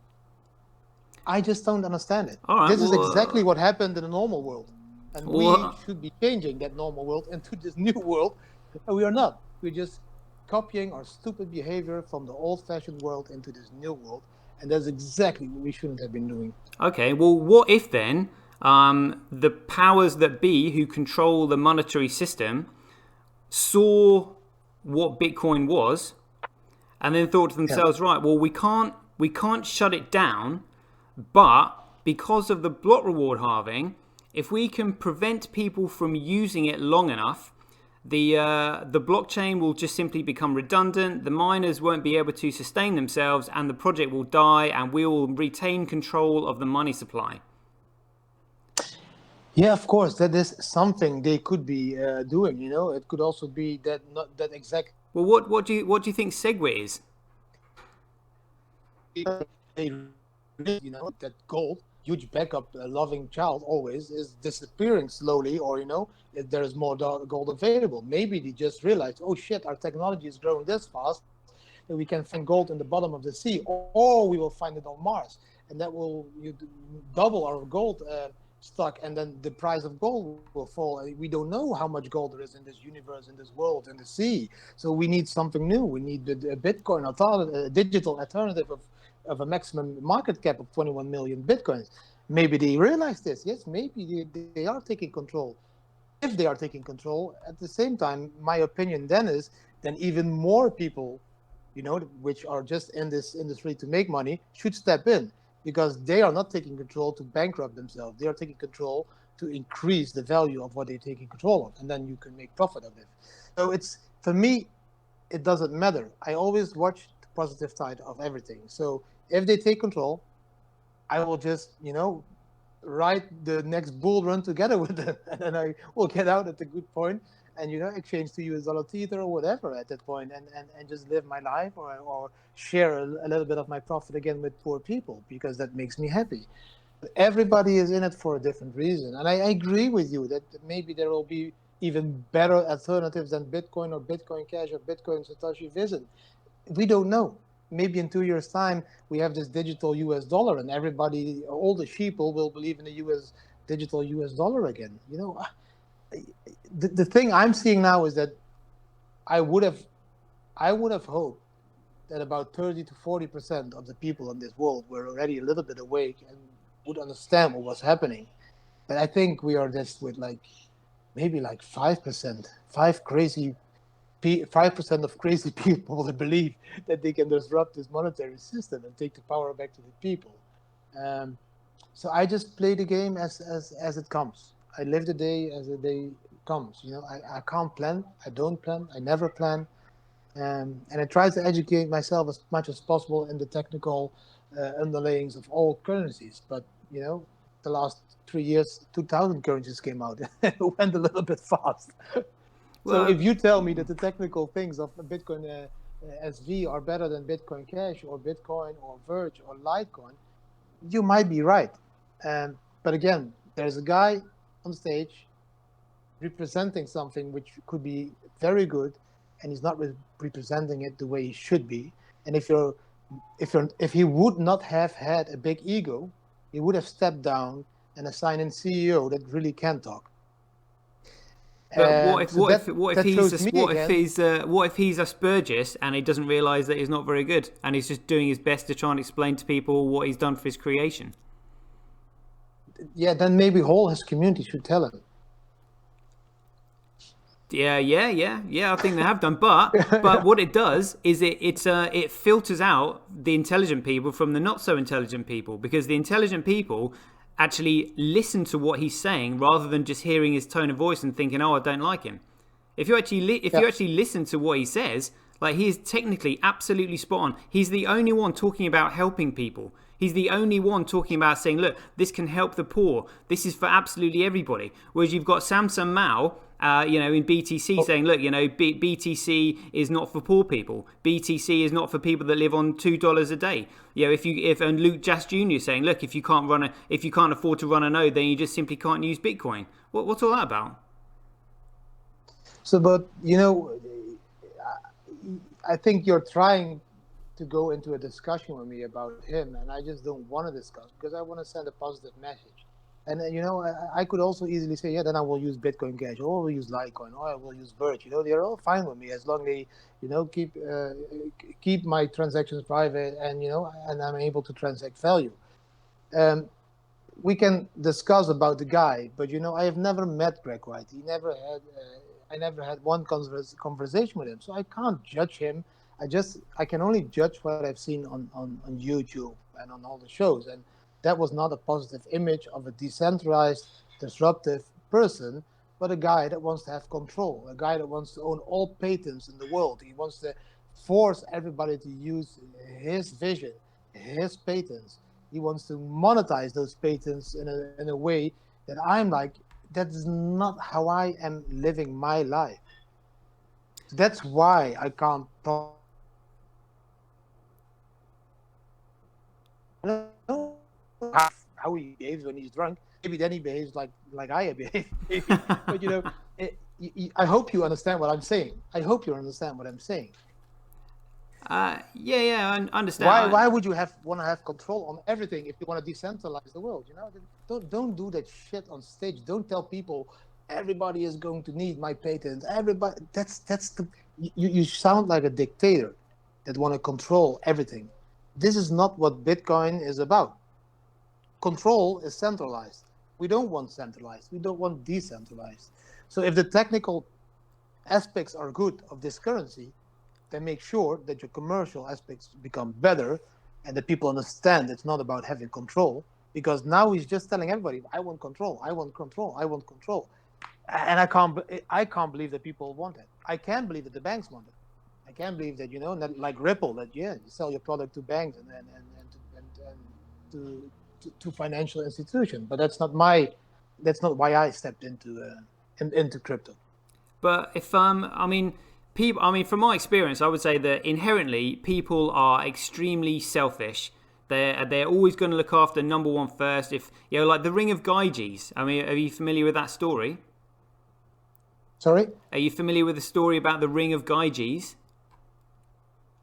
I just don't understand it. All right, this is exactly what happened in the normal world. And we should be changing that normal world into this new world. And we are not. We're just copying our stupid behavior from the old-fashioned world into this new world. And that's exactly what we shouldn't have been doing. Okay, well, what if then the powers that be who control the monetary system saw what Bitcoin was and then thought to themselves, right, well, we can't shut it down, but because of the block reward halving, if we can prevent people from using it long enough, the blockchain will just simply become redundant, the miners won't be able to sustain themselves, and the project will die, and we will retain control of the money supply. Yeah, of course, that is something they could be doing. It could also be that not that exact. Well, what do you think SegWit is? That gold, huge backup loving child always is disappearing slowly, or if there is more gold available. Maybe they just realized, oh shit, our technology is growing this fast that we can find gold in the bottom of the sea, or we will find it on Mars, and that will double our gold stock, and then the price of gold will fall. We don't know how much gold there is in this universe, in this world, in the sea. So we need something new. We need a Bitcoin alternative, a digital alternative of a maximum market cap of 21 million Bitcoins. Maybe they realize this. Yes, maybe they are taking control. If they are taking control, at the same time, my opinion then is, then even more people, which are just in this industry to make money, should step in, because they are not taking control to bankrupt themselves. They are taking control to increase the value of what they're taking control of, and then you can make profit of it. So for me, it doesn't matter. I always watch the positive side of everything. So if they take control, I will just, ride the next bull run together with them, and then I will get out at a good point and exchange to US dollar tether or whatever at that point, and just live my life, or share a little bit of my profit again with poor people, because that makes me happy. Everybody is in it for a different reason, and I agree with you that maybe there will be even better alternatives than Bitcoin or Bitcoin Cash or Bitcoin Satoshi Vision. We don't know. Maybe in 2 years' time we have this digital US dollar, and everybody, all the sheeple, will believe in the digital US dollar again. The thing I'm seeing now is that I would have hoped that about 30 to 40% of the people in this world were already a little bit awake and would understand what was happening. But I think we are just with maybe 5%, 5% of crazy people that believe that they can disrupt this monetary system and take the power back to the people. So I just play the game as it comes. I live the day as the day comes. I can't plan. I don't plan. I never plan. And I try to educate myself as much as possible in the technical underlayings of all currencies. But, the last 3 years, 2,000 currencies came out. It went a little bit fast. So if you tell me that the technical things of Bitcoin SV are better than Bitcoin Cash or Bitcoin or Verge or Litecoin, you might be right. But again, there's a guy on stage representing something which could be very good, and he's not representing it the way he should be. And if he would not have had a big ego, he would have stepped down and assigned a CEO that really can talk. But what if he's Asperger's and he doesn't realise that he's not very good, and he's just doing his best to try and explain to people what he's done for his creation? Yeah, then maybe his community should tell him. Yeah. I think they have done, but what it does is it filters out the intelligent people from the not so intelligent people, because the intelligent people actually listen to what he's saying rather than just hearing his tone of voice and thinking, oh, I don't like him. If you actually listen to what he says, like, he is technically absolutely spot on. He's the only one talking about helping people. He's the only one talking about saying, look, this can help the poor. This is for absolutely everybody. Whereas you've got Samson Mao, in BTC saying, look, BTC is not for poor people. BTC is not for people that live on $2 a day. And Luke Jas Jr. saying, look, if you can't afford to run a node, then you just simply can't use Bitcoin. What's all that about? So, but I think you're trying to go into a discussion with me about him, and I just don't want to discuss because I want to send a positive message. And I could also easily say, yeah, then I will use Bitcoin Cash, or I will use Litecoin, or I will use Verge. They're all fine with me as long as they, keep my transactions private, and and I'm able to transact value. We can discuss about the guy, but I have never met Greg Wright. I never had one conversation with him, so I can't judge him. I can only judge what I've seen on YouTube and on all the shows, and that was not a positive image of a decentralized, disruptive person, but a guy that wants to have control, a guy that wants to own all patents in the world. He wants to force everybody to use his vision, his patents. He wants to monetize those patents in a way that I'm like, that is not how I am living my life. That's why I can't talk. I don't know how he behaves when he's drunk. Maybe then he behaves like I behave. But I hope you understand what I'm saying. I hope you understand what I'm saying. I understand. Why would you want to have control on everything if you want to decentralize the world? Don't do that shit on stage. Don't tell people everybody is going to need my patent. Everybody, you sound like a dictator that want to control everything. This is not what Bitcoin is about. Control is centralized. We don't want centralized. We don't want decentralized. So if the technical aspects are good of this currency, then make sure that your commercial aspects become better and that people understand it's not about having control, because now he's just telling everybody, I want control, I want control, I want control. And I can't believe that people want it. I can't believe that the banks want it. I can't believe that, like Ripple, that, you sell your product to banks and to financial institutions. But that's not why I stepped into crypto. But if from my experience, I would say that inherently people are extremely selfish. They're always going to look after number one first. If like the Ring of Gyges. Are you familiar with that story? Sorry? Are you familiar with the story about the Ring of Gyges?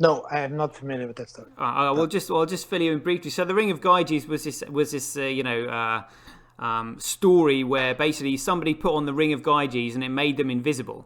No, I am not familiar with that story. I'll just fill you in briefly. So the Ring of Gyges was this story where basically somebody put on the Ring of Gyges and it made them invisible.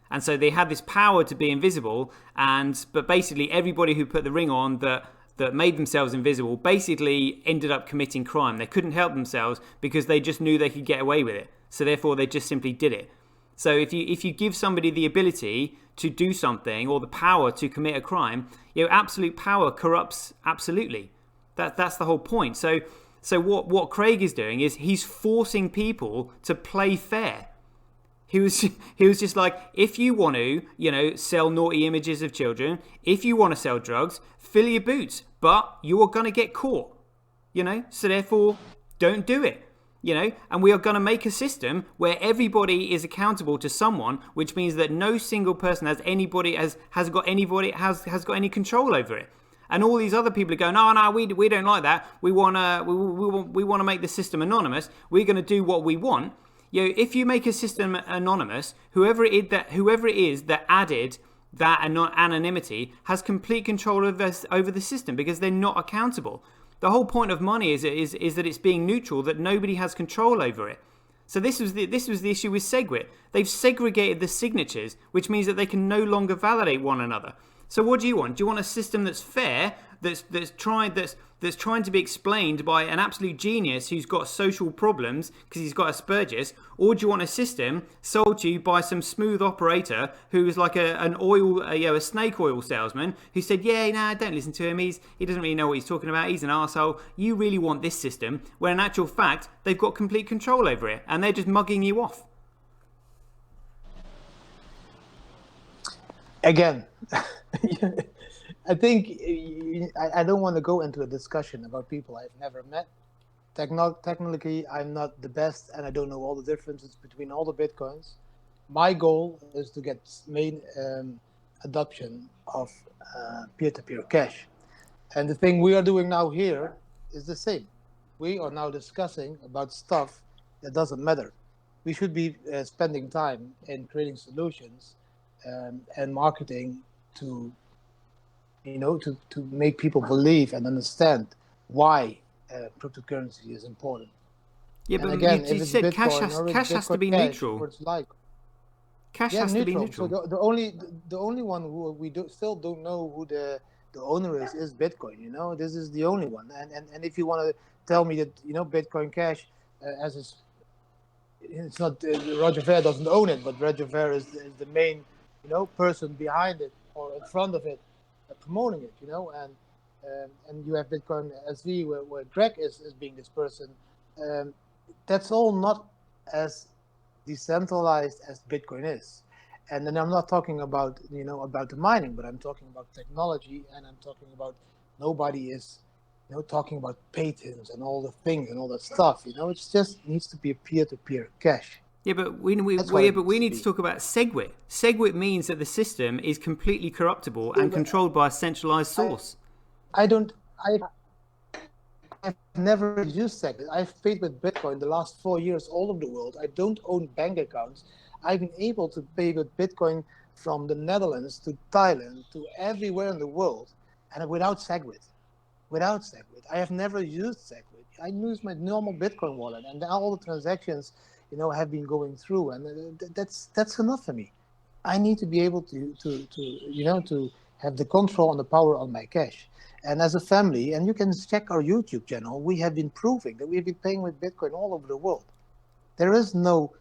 And so they had this power to be invisible, but basically everybody who put the ring on that made themselves invisible basically ended up committing crime. They couldn't help themselves because they just knew they could get away with it. So therefore they just simply did it. So if you give somebody the ability to do something or the power to commit a crime, absolute power corrupts absolutely. That's the whole point. So what Craig is doing is he's forcing people to play fair. He was just like, if you want to, sell naughty images of children, if you want to sell drugs, fill your boots, but you are going to get caught, so therefore don't do it, and we are going to make a system where everybody is accountable to someone, which means that no single person has got any control over it. And all these other people are going, no, we don't like that. We want to make the system anonymous. We're going to do what we want. If you make a system anonymous, whoever it is that added that anonymity has complete control over the system because they're not accountable. The whole point of money is that it's being neutral, that nobody has control over it. So this was the issue with SegWit. They've segregated the signatures, which means that they can no longer validate one another. So what do you want? Do you want a system that's fair, that's trying to be explained by an absolute genius who's got social problems because he's got Asperger's, or do you want a system sold to you by some smooth operator who is like a snake oil salesman who said, don't listen to him, he doesn't really know what he's talking about, he's an arsehole. You really want this system, when in actual fact they've got complete control over it and they're just mugging you off. Again, I think I don't want to go into a discussion about people I've never met. Technically, I'm not the best, and I don't know all the differences between all the bitcoins. My goal is to get main adoption of peer-to-peer cash. And the thing we are doing now here is the same. We are now discussing about stuff that doesn't matter. We should be spending time in creating solutions and marketing to, to make people believe and understand why cryptocurrency is important. Yeah, And but you, again, if you it's said Bitcoin or it's cash has to Bitcoin be Cash neutral. or it's like, Cash yeah, has to be neutral. So neutral. the only one who we still don't know who the owner is Bitcoin. This is the only one. And if you want to tell me that Bitcoin Cash as it's not Roger Ver doesn't own it, but Roger Ver is the main person behind it or in front of it, promoting it. And you have Bitcoin SV where Greg is being this person. Um, that's all not as decentralized as Bitcoin is. And then I'm not talking about about the mining, but I'm talking about technology, and I'm talking about nobody is talking about patents and all the things and all that stuff. It just needs to be a peer-to-peer cash. Yeah, but That's what it we needs to need to be. talk about SegWit. SegWit means that the system is completely corruptible and controlled by a centralized I, source. I don't I've never used SegWit. I've paid with Bitcoin the last 4 years all over the world. I don't own bank accounts. I've been able to pay with Bitcoin from the Netherlands to Thailand to everywhere in the world, and without SegWit. Without SegWit, I have never used SegWit. I use my normal Bitcoin wallet, and all the transactions, have been going through, and that's enough for me. I need to be able to have the control and the power on my cash. And as a family, and you can check our YouTube channel, we have been proving that we've been paying with Bitcoin all over the world. There is no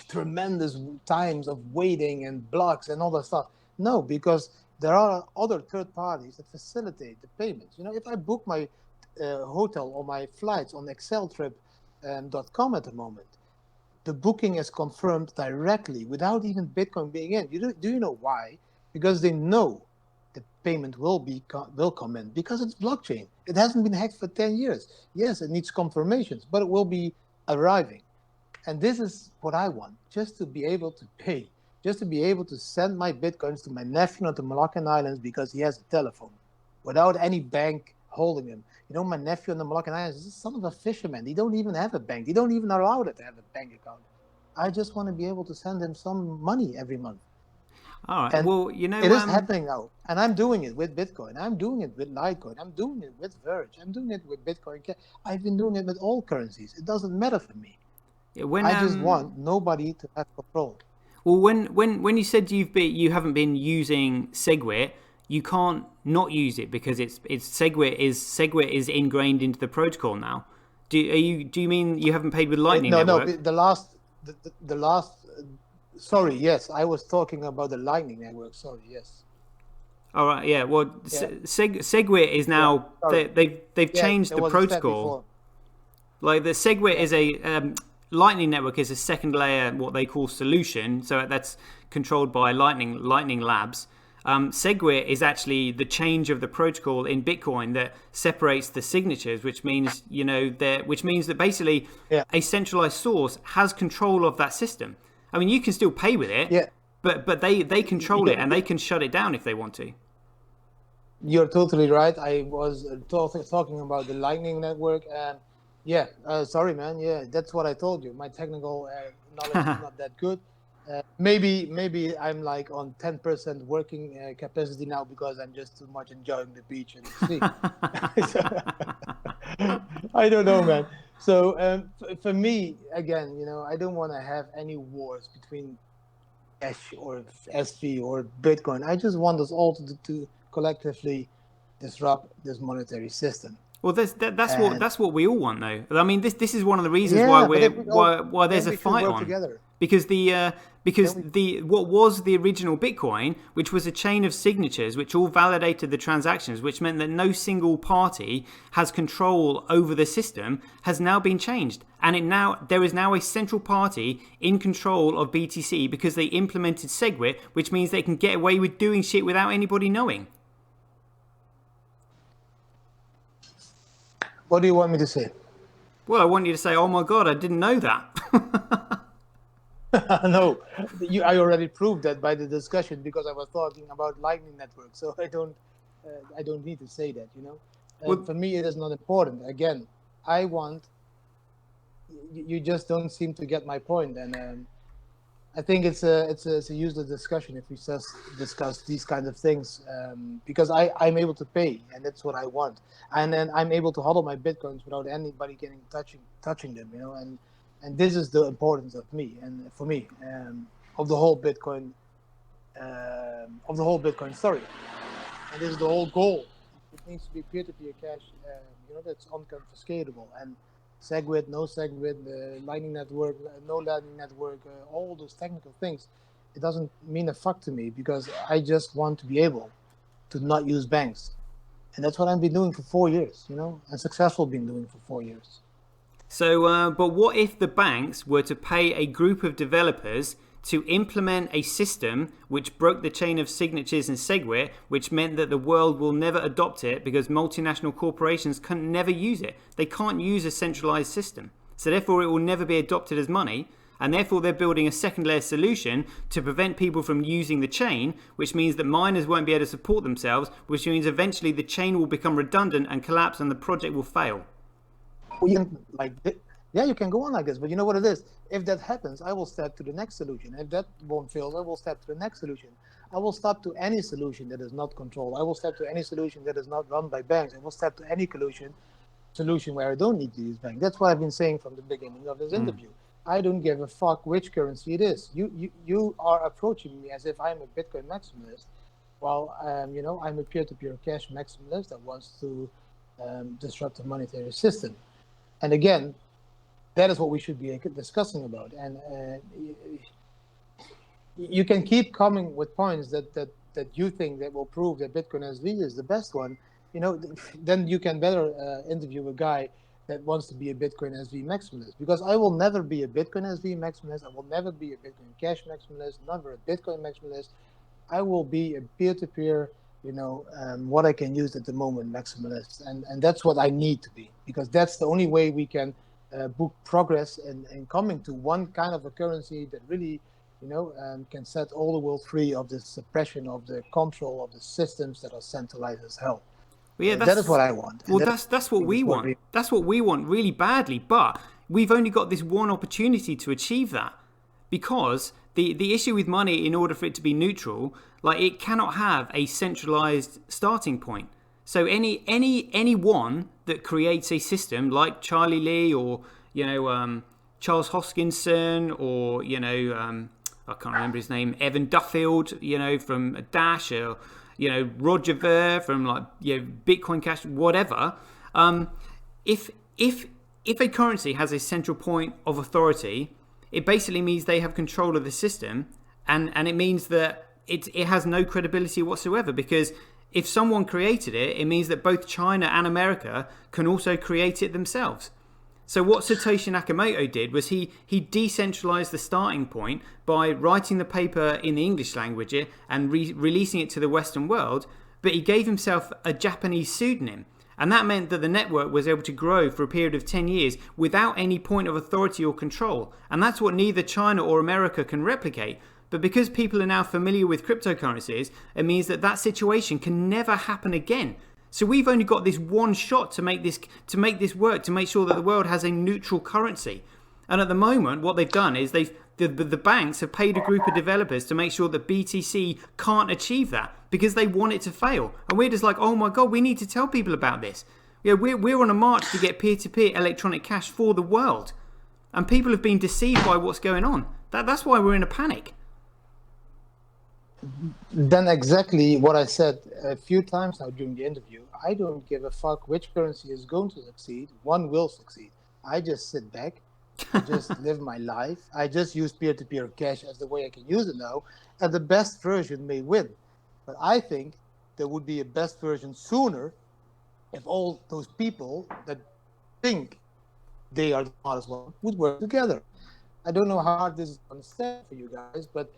tremendous times of waiting and blocks and all that stuff. No, because there are other third parties that facilitate the payments. If I book my hotel or my flights on exceltrip.com at the moment, the booking is confirmed directly without even Bitcoin being in. Do you know why? Because they know the payment will come in because it's blockchain. It hasn't been hacked for 10 years. Yes, it needs confirmations, but it will be arriving. And this is what I want, just to be able to pay, just to be able to send my Bitcoins to my nephew on the Moluccan Islands because he has a telephone without any bank holding him. My nephew on the Moluccan Islands is the son of a fisherman. He don't even have a bank. He don't even allow it to have a bank account. I just want to be able to send him some money every month. All right. And Well, it is happening now. And I'm doing it with Bitcoin. I'm doing it with Litecoin. I'm doing it with Verge. I'm doing it with Bitcoin. I've been doing it with all currencies. It doesn't matter for me. when I just want nobody to have control. well, when you said you haven't been using SegWit, you can't not use it because it's SegWit is ingrained into the protocol now. Do you mean you haven't paid with Lightning No, Network? the last. Sorry, yes, I was talking about the Lightning Network. Sorry, yes. All right, yeah. Well, Yeah, SegWit is yeah. now Sorry. they've Yeah, changed there the was a step protocol. before. Like the SegWit Yeah, is a Lightning Network is a second layer, what they call solution. So that's controlled by Lightning Labs. SegWit is actually the change of the protocol in Bitcoin that separates the signatures, which means that basically yeah, a centralized source has control of that system. I mean, you can still pay with it, yeah. but they control it You're, and they can shut it down if they want to. you're totally right. I was talking about the Lightning Network, and yeah, sorry, man. Yeah, that's what I told you. My technical knowledge is not that good. Maybe I'm like on 10% working capacity now because I'm just too much enjoying the beach and the sea. I don't know, man. So for me, again, I don't want to have any wars between Cash or SV or Bitcoin. I just want us all to collectively disrupt this monetary system. Well, that's what we all want, though. I mean, this is one of the reasons Yeah, why there's a fight on. Together. Because what was the original Bitcoin, which was a chain of signatures which all validated the transactions, which meant that no single party has control over the system, has now been changed, and there is now a central party in control of BTC because they implemented SegWit, which means they can get away with doing shit without anybody knowing. What do you want me to say? Well, I want you to say, "Oh my God, I didn't know that." No, I already proved that by the discussion because I was talking about Lightning Network. So I don't need to say that. Well, for me, it is not important. Again, I want. You just don't seem to get my point, and I think it's a useless discussion if we just discuss these kind of things, because I'm able to pay, and that's what I want, and then I'm able to hodl my bitcoins without anybody touching them, and this is the importance of me and for me of the whole Bitcoin story, and this is the whole goal. It needs to be peer-to-peer cash, that's unconfiscatable, and SegWit, no SegWit, Lightning Network, no Lightning Network, all those technical things, it doesn't mean a fuck to me because I just want to be able to not use banks. And that's what I've been doing for 4 years, and successful been doing for 4 years. So, but what if the banks were to pay a group of developers to implement a system which broke the chain of signatures in SegWit, which meant that the world will never adopt it because multinational corporations can never use it. They can't use a centralized system. So therefore it will never be adopted as money, and therefore they're building a second layer solution to prevent people from using the chain, which means that miners won't be able to support themselves, which means eventually the chain will become redundant and collapse and the project will fail. Well, you can go on like this, but you know what it is? If that happens, I will step to the next solution. If that won't fail, I will step to the next solution. I will step to any solution that is not controlled. I will step to any solution that is not run by banks. I will step to any solution where I don't need to use banks. That's what I've been saying from the beginning of this interview. I don't give a fuck which currency it is. You are approaching me as if I'm a Bitcoin maximalist, while I'm a peer-to-peer cash maximalist that wants to disrupt the monetary system. And again, that is what we should be discussing about. And you can keep coming with points that you think that will prove that Bitcoin SV is the best one. Then you can better interview a guy that wants to be a Bitcoin SV maximalist. Because I will never be a Bitcoin SV maximalist. I will never be a Bitcoin Cash maximalist. Never a Bitcoin maximalist. I will be a peer-to-peer, what I can use at the moment maximalist. And that's what I need to be. Because that's the only way we can book progress in coming to one kind of a currency that really, can set all the world free of the suppression of the control of the systems that are centralized as hell. Well, yeah, that is what I want. Well, that's what we want. That's what we want really badly. But we've only got this one opportunity to achieve that, because the issue with money, in order for it to be neutral, like, it cannot have a centralized starting point. So anyone that creates a system like Charlie Lee or Charles Hoskinson or I can't remember his name, Evan Duffield, from Dash, or Roger Ver from Bitcoin Cash, whatever. If a currency has a central point of authority, it basically means they have control of the system, and it means that it has no credibility whatsoever, because if someone created it, it means that both China and America can also create it themselves. So what Satoshi Nakamoto did was he decentralized the starting point by writing the paper in the English language and releasing it to the Western world, but he gave himself a Japanese pseudonym. And that meant that the network was able to grow for a period of 10 years without any point of authority or control. And that's what neither China or America can replicate. But because people are now familiar with cryptocurrencies, it means that situation can never happen again. So we've only got this one shot to make this work, to make sure that the world has a neutral currency. And at the moment, what they've done is the banks have paid a group of developers to make sure that BTC can't achieve that, because they want it to fail. And we're just like, oh my God, we need to tell people about this. We're on a march to get peer-to-peer electronic cash for the world. And people have been deceived by what's going on. That's why we're in a panic. then exactly what I said a few times now during the interview. I don't give a fuck which currency is going to succeed. One will succeed. I just sit back. I just live my life. I just use peer-to-peer cash as the way I can use it now, and the best version may win. But I think there would be a best version sooner if all those people that think they are the smartest one would work together. I don't know how hard this is to understand for you guys, but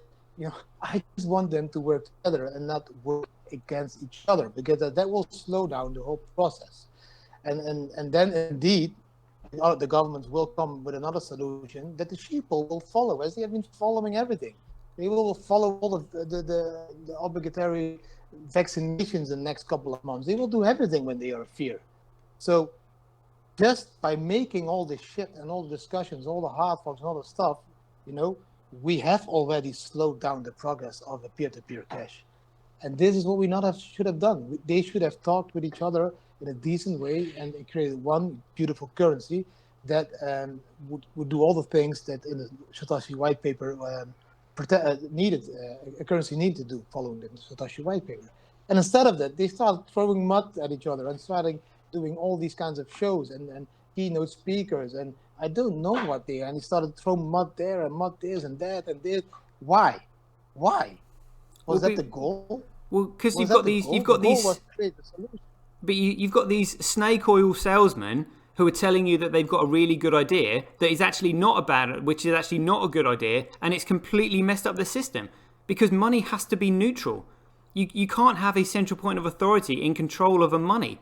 I just want them to work together and not work against each other, because that will slow down the whole process. And then indeed, the governments will come with another solution that the people will follow, as they have been following everything. They will follow all of the obligatory vaccinations in the next couple of months. They will do everything when they are fear. So just by making all this shit and all the discussions, all the hard forks and all the stuff, we have already slowed down the progress of a peer-to-peer cash. And this is what we should have done. They should have talked with each other in a decent way and created one beautiful currency that would do all the things that in the Satoshi white paper needed, a currency needed to do following the Satoshi white paper. And instead of that, they started throwing mud at each other and starting doing all these kinds of shows and keynote speakers, and I don't know what they are. And they started throwing mud there and mud this and that and this. Why? Was that the goal? Well, because you've got these, was to create a solution. But you've got these snake oil salesmen who are telling you that they've got a really good idea that is actually not which is actually not a good idea, and it's completely messed up the system because money has to be neutral. You can't have a central point of authority in control of a money.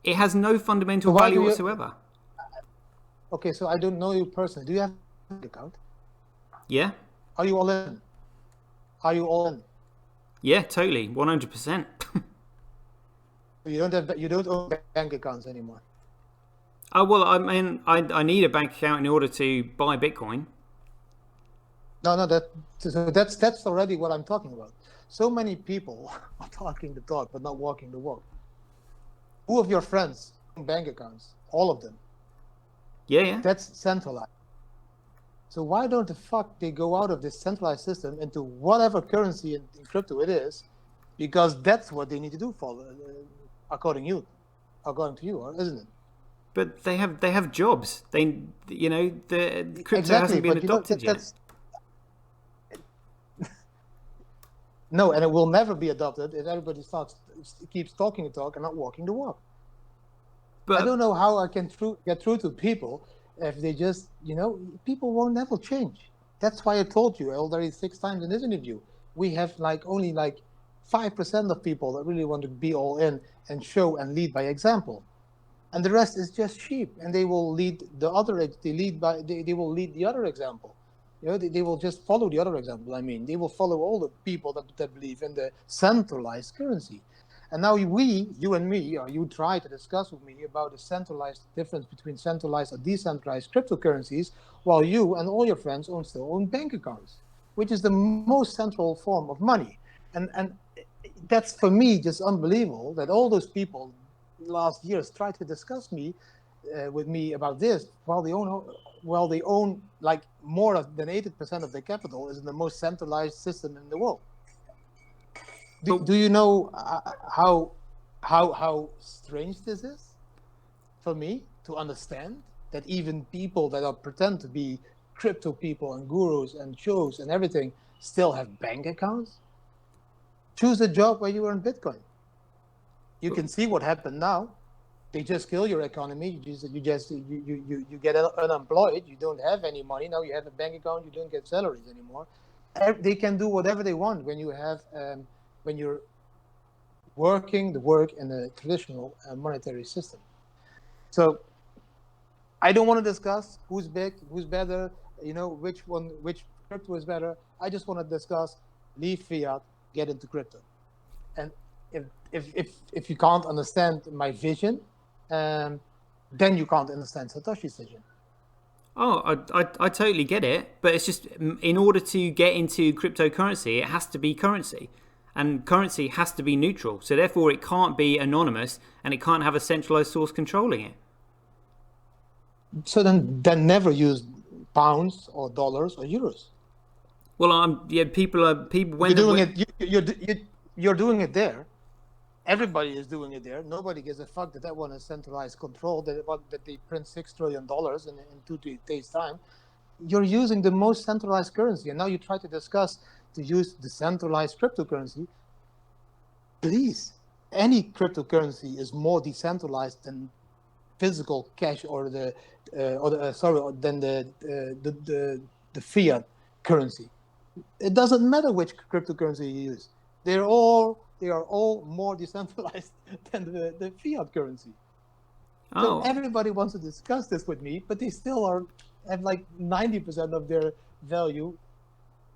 It has no fundamental value whatsoever. Okay, so I don't know you personally. Do you have a bank account? Yeah. Are you all in? Yeah, totally, 100%. You don't own bank accounts anymore. Oh well, I mean, I need a bank account in order to buy Bitcoin. No, that's already what I'm talking about. So many people are talking the talk but not walking the walk. Who of your friends own bank accounts? All of them. Yeah. That's centralized. So why don't the fuck they go out of this centralized system into whatever currency in crypto it is? Because that's what they need to do according to you, isn't it? But they have jobs. The crypto hasn't been adopted yet. No, and it will never be adopted if everybody keeps talking the talk and not walking the walk. But I don't know how I can get through to people if they just, people won't never change. That's why I told you already 6 times in this interview. We have only 5% of people that really want to be all in and show and lead by example, and the rest is just sheep, and they will lead the other. They will lead the other example. They will just follow the other example. I mean, they will follow all the people that believe in the centralized currency. And now you and me, or you try to discuss with me about the centralized difference between centralized or decentralized cryptocurrencies, while you and all your friends still own bank accounts, which is the most central form of money. And that's, for me, just unbelievable that all those people last years tried to discuss with me about this while they own more than 80% of their capital is in the most centralized system in the world. Do you know how strange this is for me to understand that even people that pretend to be crypto people and gurus and shows and everything still have bank accounts? Choose a job where you earn Bitcoin. You can see what happened now. They just kill your economy. You get unemployed. You don't have any money. Now you have a bank account. You don't get salaries anymore. They can do whatever they want when you're working the work in a traditional monetary system. So I don't want to discuss who's big, who's better, which crypto is better. I just want to discuss leave fiat, get into crypto. And if you can't understand my vision, then you can't understand Satoshi's vision. Oh, I totally get it, but it's just in order to get into cryptocurrency, it has to be currency, and currency has to be neutral. So therefore, it can't be anonymous, and it can't have a centralized source controlling it. So then never use pounds or dollars or euros. Well, people when You're doing the, it. You're doing it there. Everybody is doing it there. Nobody gives a fuck that that one is centralized control. That they print $6 trillion in 2 days time. You're using the most centralized currency, and now you try to discuss to use decentralized cryptocurrency. Please, any cryptocurrency is more decentralized than physical cash or than the fiat currency. It doesn't matter which cryptocurrency you use. They are all more decentralized than the fiat currency. So oh, everybody wants to discuss this with me, but they still have like 90% of their value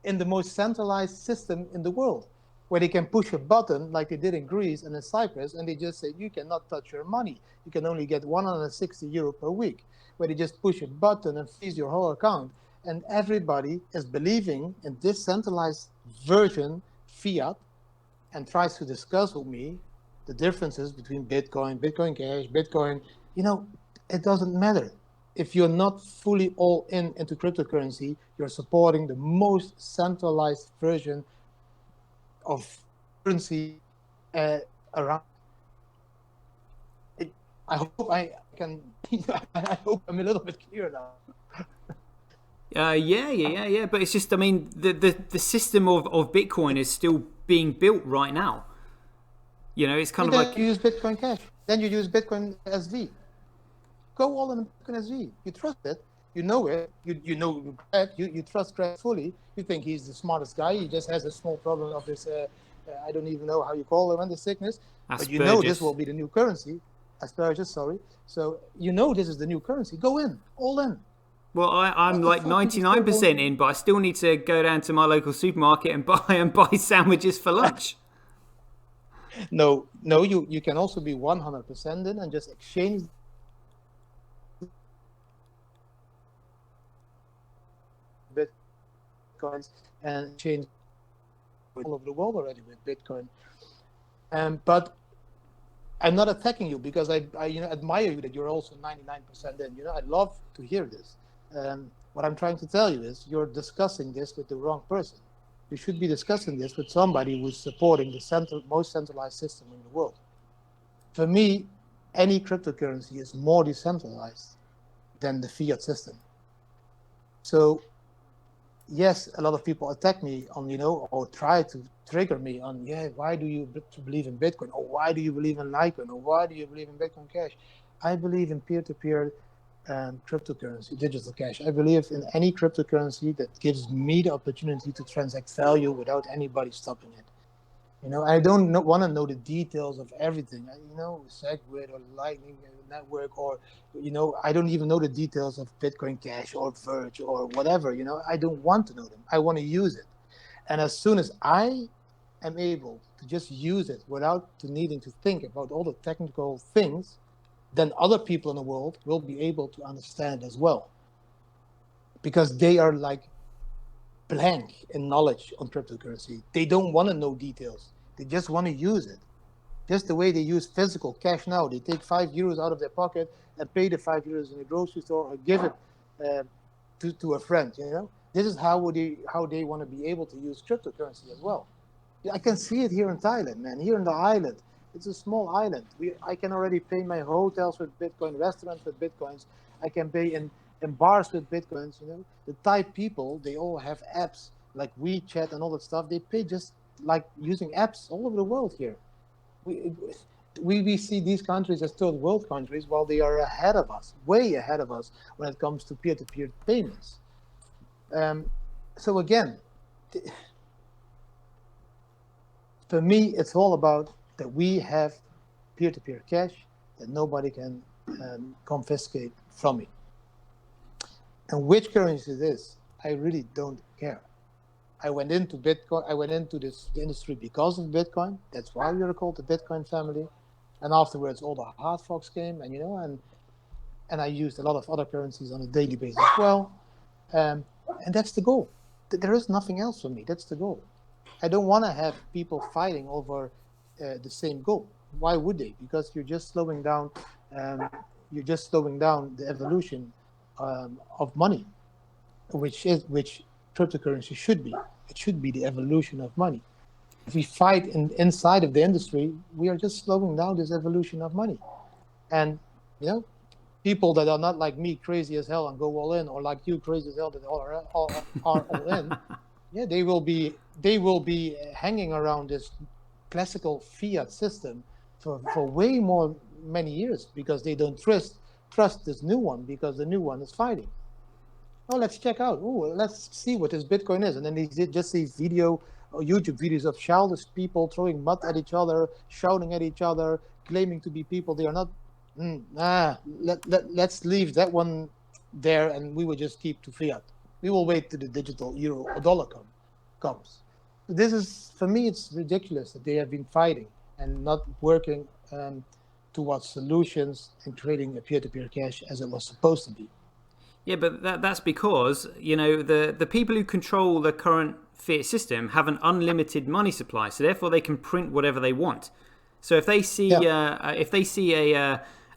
in the most centralized system in the world, where they can push a button like they did in Greece and in Cyprus, and they just say, you cannot touch your money. You can only get 160 euro per week, where they just push a button and freeze your whole account. And everybody is believing in this centralized version, fiat, and tries to discuss with me the differences between Bitcoin, Bitcoin Cash, Bitcoin. It doesn't matter. If you're not fully all into cryptocurrency, you're supporting the most centralized version of currency around. I hope I can. I hope I'm a little bit clear now. yeah. But it's just, I mean, the system of Bitcoin is still being built right now. It's kind of Then you like, use Bitcoin Cash. Then you use Bitcoin SV. Go all in Bitcoin SV. You trust it. You know it. You know Greg. You trust Greg fully. You think he's the smartest guy. He just has a small problem of this. I don't even know how you call it, the sickness. But you know this will Asperger's. be the new currency. Asperger's, sorry. So you know this is the new currency. Go in, all in. Well, I'm What the like fuck do you still 99% in, but I still need to go down to my local supermarket and buy sandwiches for lunch. No, you can also be 100% in and just exchange bitcoins and change all over the world already with Bitcoin. But I'm not attacking you because I admire you that you're also 99% in. I'd love to hear this. What I'm trying to tell you is you're discussing this with the wrong person. You should be discussing this with somebody who's supporting the most centralized system in the world. For me, any cryptocurrency is more decentralized than the fiat system. So yes, a lot of people attack me on, or try to trigger me on, why do you believe in Bitcoin? Or why do you believe in Litecoin? Or why do you believe in Bitcoin Cash? I believe in peer-to-peer cryptocurrency, digital cash. I believe in any cryptocurrency that gives me the opportunity to transact value without anybody stopping it. I don't want to know the details of everything. SegWit or Lightning Network, or I don't even know the details of Bitcoin Cash or Verge or whatever. I don't want to know them. I want to use it, and as soon as I am able to just use it without needing to think about all the technical things, then other people in the world will be able to understand as well, because they are like blank in knowledge on cryptocurrency. They don't want to know details. They just want to use it. Just the way they use physical cash now. They take €5 out of their pocket and pay the €5 in the grocery store or give it to a friend. This is how they want to be able to use cryptocurrency as well. I can see it here in Thailand, man. Here in the island, it's a small island. I can already pay my hotels with Bitcoin, restaurants with Bitcoins. I can pay in bars with Bitcoins. The Thai people, they all have apps like WeChat and all that stuff. They pay just like using apps all over the world here. We see these countries as third world countries, while they are ahead of us, way ahead of us when it comes to peer-to-peer payments. So again, for me, it's all about that we have peer-to-peer cash that nobody can confiscate from me. And which currency it is, I really don't care. I went into Bitcoin. I went into this industry because of Bitcoin. That's why we are called the Bitcoin family. And afterwards, all the hard forks came, and I used a lot of other currencies on a daily basis as well. And that's the goal. There is nothing else for me. That's the goal. I don't want to have people fighting over the same goal. Why would they? Because you're just slowing down. You're just slowing down the evolution of money, which cryptocurrency should be. It should be the evolution of money. If we fight inside of the industry, we are just slowing down this evolution of money. And, you know, people that are not like me, crazy as hell and go all in, or like you, crazy as hell, that are all in, yeah, they will be hanging around this classical fiat system for way more many years because they don't trust this new one because the new one is fighting. Oh, let's check out. Oh, let's see what this Bitcoin is. And then they just see video or YouTube videos of childish people throwing mud at each other, shouting at each other, claiming to be people they are not. Let's leave that one there and we will just keep to fiat. We will wait till the digital euro or dollar comes. This is, for me, it's ridiculous that they have been fighting and not working towards solutions and creating a peer-to-peer cash as it was supposed to be. Yeah, but that's because, you know, the people who control the current fiat system have an unlimited money supply, so therefore they can print whatever they want. So if they see a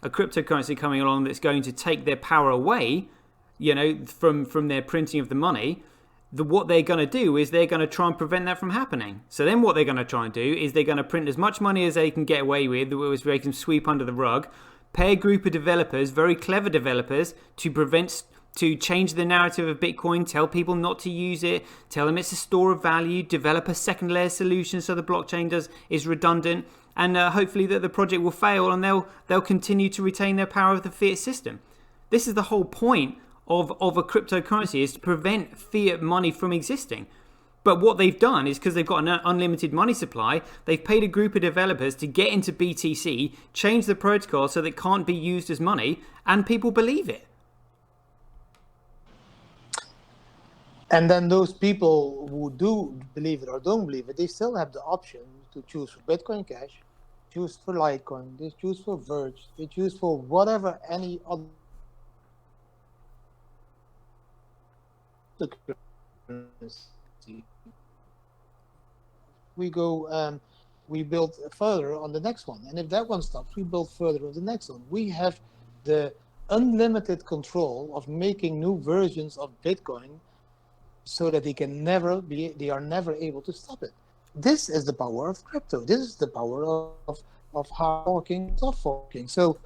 cryptocurrency coming along that's going to take their power away, you know, from their printing of the money, what they're going to do is they're going to try and prevent that from happening. So then what they're going to try and do is they're going to print as much money as they can get away with, which they can sweep under the rug, pay a group of developers, very clever developers, to change the narrative of Bitcoin, tell people not to use it, tell them it's a store of value, develop a second layer solution so the blockchain is redundant, and hopefully that the project will fail and they'll continue to retain their power of the fiat system. This is the whole point of a cryptocurrency, is to prevent fiat money from existing. But what they've done is, because they've got an unlimited money supply, they've paid a group of developers to get into BTC, change the protocol so that it can't be used as money, and people believe it. And then those people who do believe it or don't believe it, they still have the option to choose for Bitcoin Cash, choose for Litecoin, they choose for Verge, they choose for whatever any other currency. We build further on the next one. And if that one stops, we build further on the next one. We have the unlimited control of making new versions of Bitcoin so that they are never able to stop it. This is the power of crypto. This is the power of hard forking, soft forking. So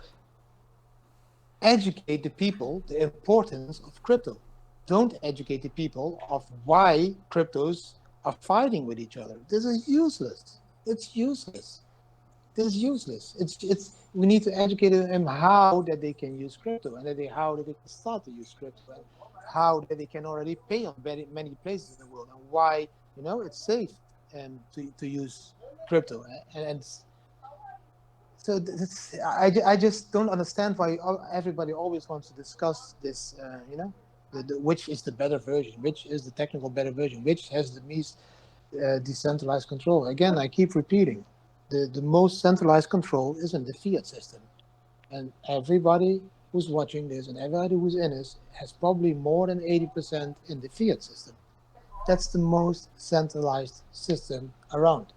educate the people the importance of crypto. Don't educate the people of why cryptos are fighting with each other. This is useless. It's useless. This is useless. It's we need to educate them how that they can use crypto and how that they can start to use crypto and how that they can already pay on many places in the world and why it's safe to use crypto and so I just don't understand why everybody always wants to discuss this which is the better version, which is the technical better version, which has the least decentralized control. Again, I keep repeating, the most centralized control is in the fiat system, and everybody who's watching this and everybody who's in this has probably more than 80% in the fiat system. That's the most centralized system around.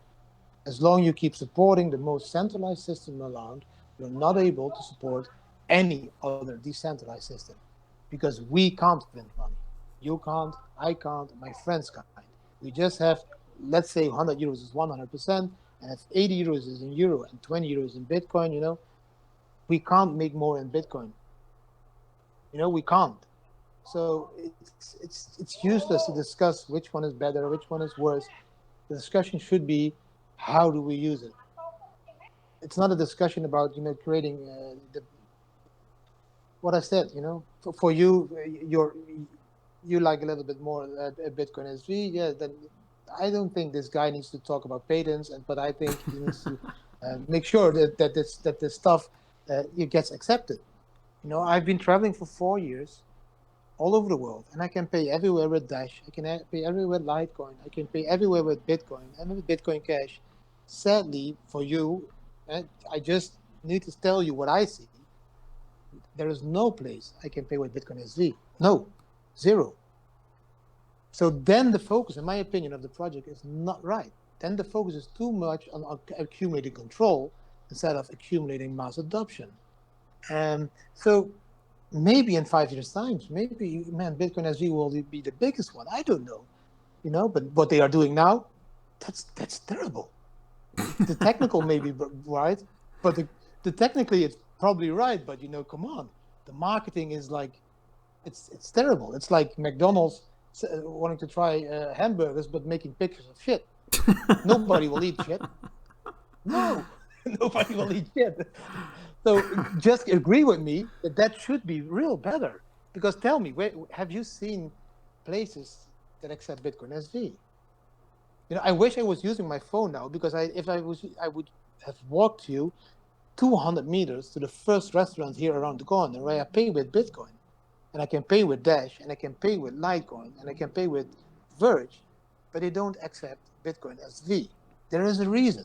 As long as you keep supporting the most centralized system around, you're not able to support any other decentralized system, because we can't print money. You can't, I can't, my friends can't. We just have, let's say 100 euros is 100%, and if 80 euros is in euro and 20 euros in Bitcoin, we can't make more in Bitcoin. We can't. So it's useless to discuss which one is better, which one is worse. The discussion should be, how do we use it? It's not a discussion about creating what I said. For you, you like a little bit more Bitcoin SV. Yeah, then I don't think this guy needs to talk about patents, but I think he needs to make sure that this stuff it gets accepted. I've been traveling for 4 years all over the world, and I can pay everywhere with Dash. I can pay everywhere with Litecoin. I can pay everywhere with Bitcoin and with Bitcoin Cash. Sadly for you, I just need to tell you what I see. There is no place I can pay with Bitcoin SV. No, zero. So then the focus, in my opinion, of the project is not right. Then the focus is too much on accumulating control instead of accumulating mass adoption. So maybe in 5 years' time, maybe Bitcoin SV will be the biggest one. I don't know. But what they are doing now, that's terrible. The technical may be right, but the technically it's probably right. But come on, the marketing is like, it's terrible. It's like McDonald's wanting to try hamburgers but making pictures of shit. Nobody will eat shit. No, nobody will eat shit. So just agree with me that should be real better. Because tell me, have you seen places that accept Bitcoin SV? I wish I was using my phone now, because if I would have walked you 200 meters to the first restaurant here around the corner where I pay with Bitcoin, and I can pay with Dash, and I can pay with Litecoin, and I can pay with Verge, but they don't accept Bitcoin SV. There is a reason.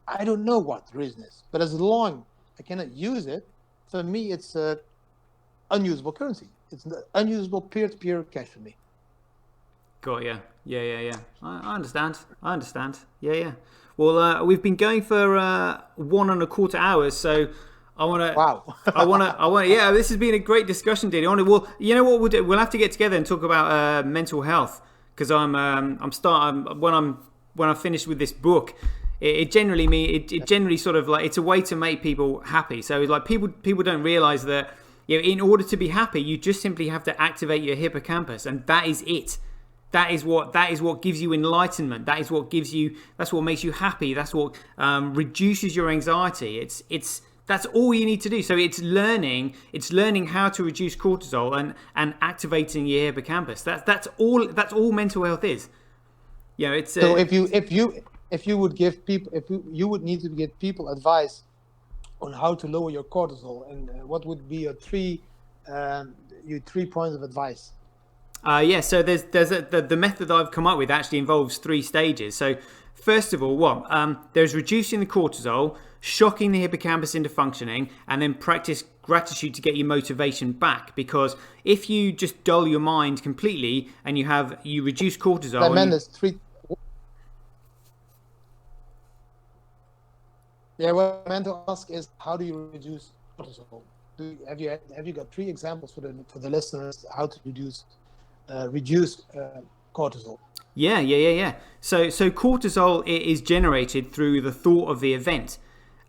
I don't know what the reason is, but as long I cannot use it, for me it's unusable currency. It's unusable peer-to-peer cash for me. Got ya. Yeah. I understand. Yeah. Well, we've been going for 1.25 hours, so I want to. Wow. I want. Yeah, this has been a great discussion, Didi. Well, you know what we'll do? We'll have to get together and talk about mental health, because when I'm finished with this book, it generally sort of like, it's a way to make people happy. So like people don't realize that in order to be happy, you just simply have to activate your hippocampus, and that is it. That is what gives you enlightenment. That's what makes you happy. That's what reduces your anxiety. That's all you need to do. So it's learning how to reduce cortisol and activating your hippocampus. That's all mental health is. It's so if you would give people, you would need to give people advice on how to lower your cortisol, and what would be your three points of advice? So there's the method that I've come up with actually involves 3 stages. So first of all, there's reducing the cortisol, shocking the hippocampus into functioning, and then practice gratitude to get your motivation back. Because if you just dull your mind completely and you reduce cortisol, I meant there's 3. Yeah, what I meant to ask is, how do you reduce cortisol? Have you got 3 examples for the listeners how to reduce cortisol? Yeah. So cortisol is generated through the thought of the event.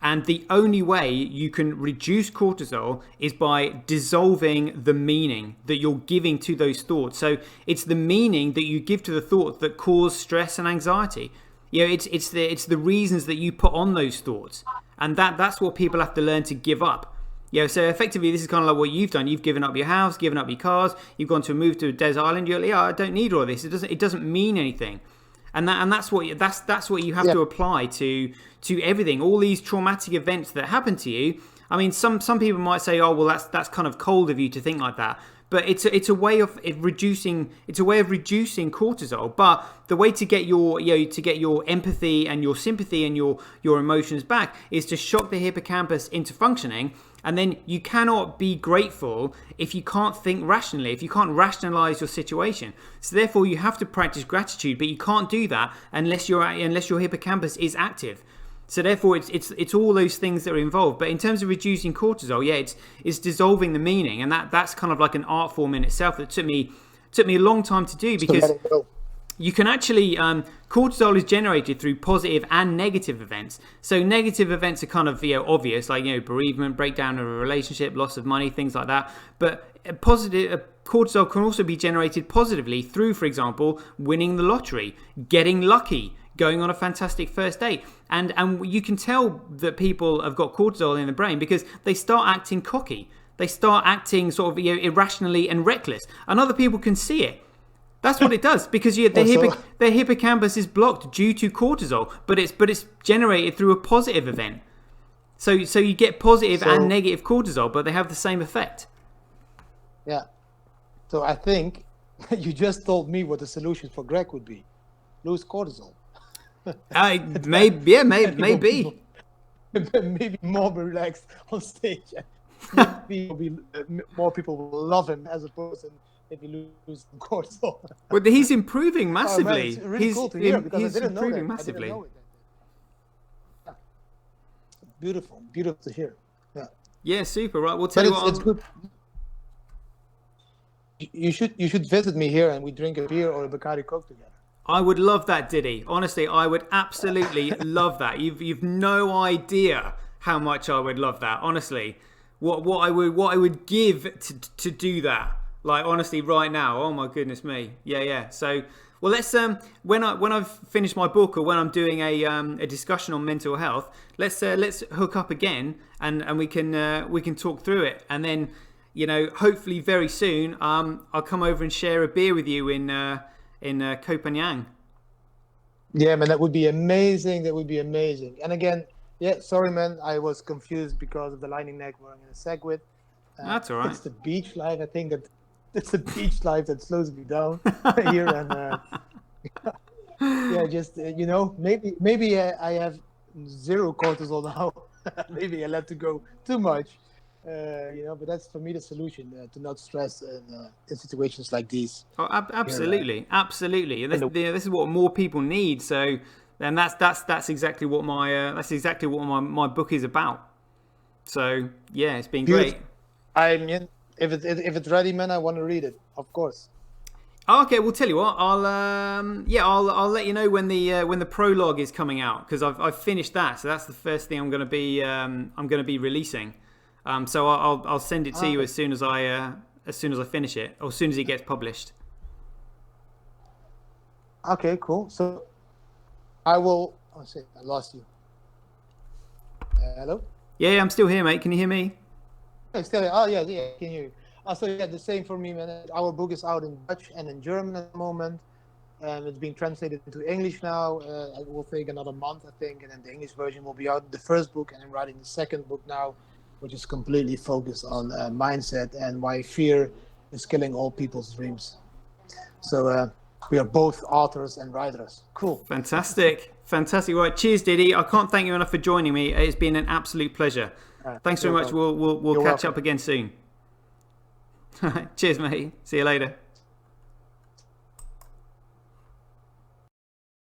And the only way you can reduce cortisol is by dissolving the meaning that you're giving to those thoughts. So it's the meaning that you give to the thoughts that cause stress and anxiety. It's the reasons that you put on those thoughts. And that's what people have to learn to give up. So effectively, this is kind of like what you've done. You've given up your house, given up your cars. You've gone to move to a desert island. You're like, I don't need all of this. It doesn't mean anything. And that's what you have to apply to everything. All these traumatic events that happen to you. I mean, some people might say, oh, well, that's kind of cold of you to think like that. But it's a way of reducing cortisol. But the way to get your empathy and your sympathy and your emotions back is to shock the hippocampus into functioning. And then you cannot be grateful if you can't think rationally, if you can't rationalize your situation. So therefore, you have to practice gratitude, but you can't do that unless your hippocampus is active. So therefore, it's all those things that are involved. But in terms of reducing cortisol, it's dissolving the meaning, and that's kind of like an art form in itself that took me a long time to do, because you can actually cortisol is generated through positive and negative events. So negative events are kind of obvious, like bereavement, breakdown of a relationship, loss of money, things like that. But positive cortisol can also be generated positively through, for example, winning the lottery, getting lucky, going on a fantastic first date. And you can tell that people have got cortisol in the brain because they start acting cocky. They start acting sort of irrationally and reckless. And other people can see it. That's what it does, because their hippocampus is blocked due to cortisol, but it's generated through a positive event. So you get positive and negative cortisol, but they have the same effect. Yeah. So I think you just told me what the solution for Greg would be: lose cortisol. Maybe. Maybe more relaxed on stage. Maybe more people will love him as a person if he loses cortisol. But he's improving massively. Man, it's really cool to hear, because I didn't know that. Massively. I didn't know it. Yeah. Beautiful to hear. Yeah, super. Right, we'll tell you what. It's good. You should visit me here and we drink a beer or a Bacardi Coke together. I would love that, Didi. Honestly, I would absolutely love that. You've no idea how much I would love that. Honestly, what I would give to do that. Like honestly, right now. Oh my goodness me. Yeah. So well, let's when I've finished my book or when I'm doing a discussion on mental health, let's hook up again and we can talk through it, and then hopefully very soon I'll come over and share a beer with you in Copenhagen. Yeah, man, that would be amazing. That would be amazing. And again, yeah, sorry, man, I was confused because of the lightning neck wearing in a seg with. That's all right. It's the beach life. I think that it's the beach life that slows me down here. And yeah, just maybe I have zero cortisol now. Maybe I let to go too much. But that's for me the solution to not stress in situations like these. Oh, absolutely. And this is what more people need. So, and that's exactly what my book is about. So yeah, it's been great. I mean, if it's ready, man, I want to read it, of course. Okay, we'll tell you what. I'll let you know when the prologue is coming out, because I've finished that. So that's the first thing I'm going to be releasing. So I'll send it to you as soon as I finish it, or as soon as it gets published. Okay, cool. So I will. Oh shit, I lost you. Hello? Yeah, I'm still here, mate. Can you hear me? Still here. Oh yeah, I can hear you. So yeah, the same for me, man. Our book is out in Dutch and in German at the moment. It's being translated into English now. It will take another month, I think, and then the English version will be out. The first book, and I'm writing the second book now, which is completely focused on mindset and why fear is killing all people's dreams. So we are both authors and writers. Cool. Fantastic. Right. Cheers, Didi. I can't thank you enough for joining me. It's been an absolute pleasure. Thanks very much. We'll catch up again soon. Cheers, mate. See you later.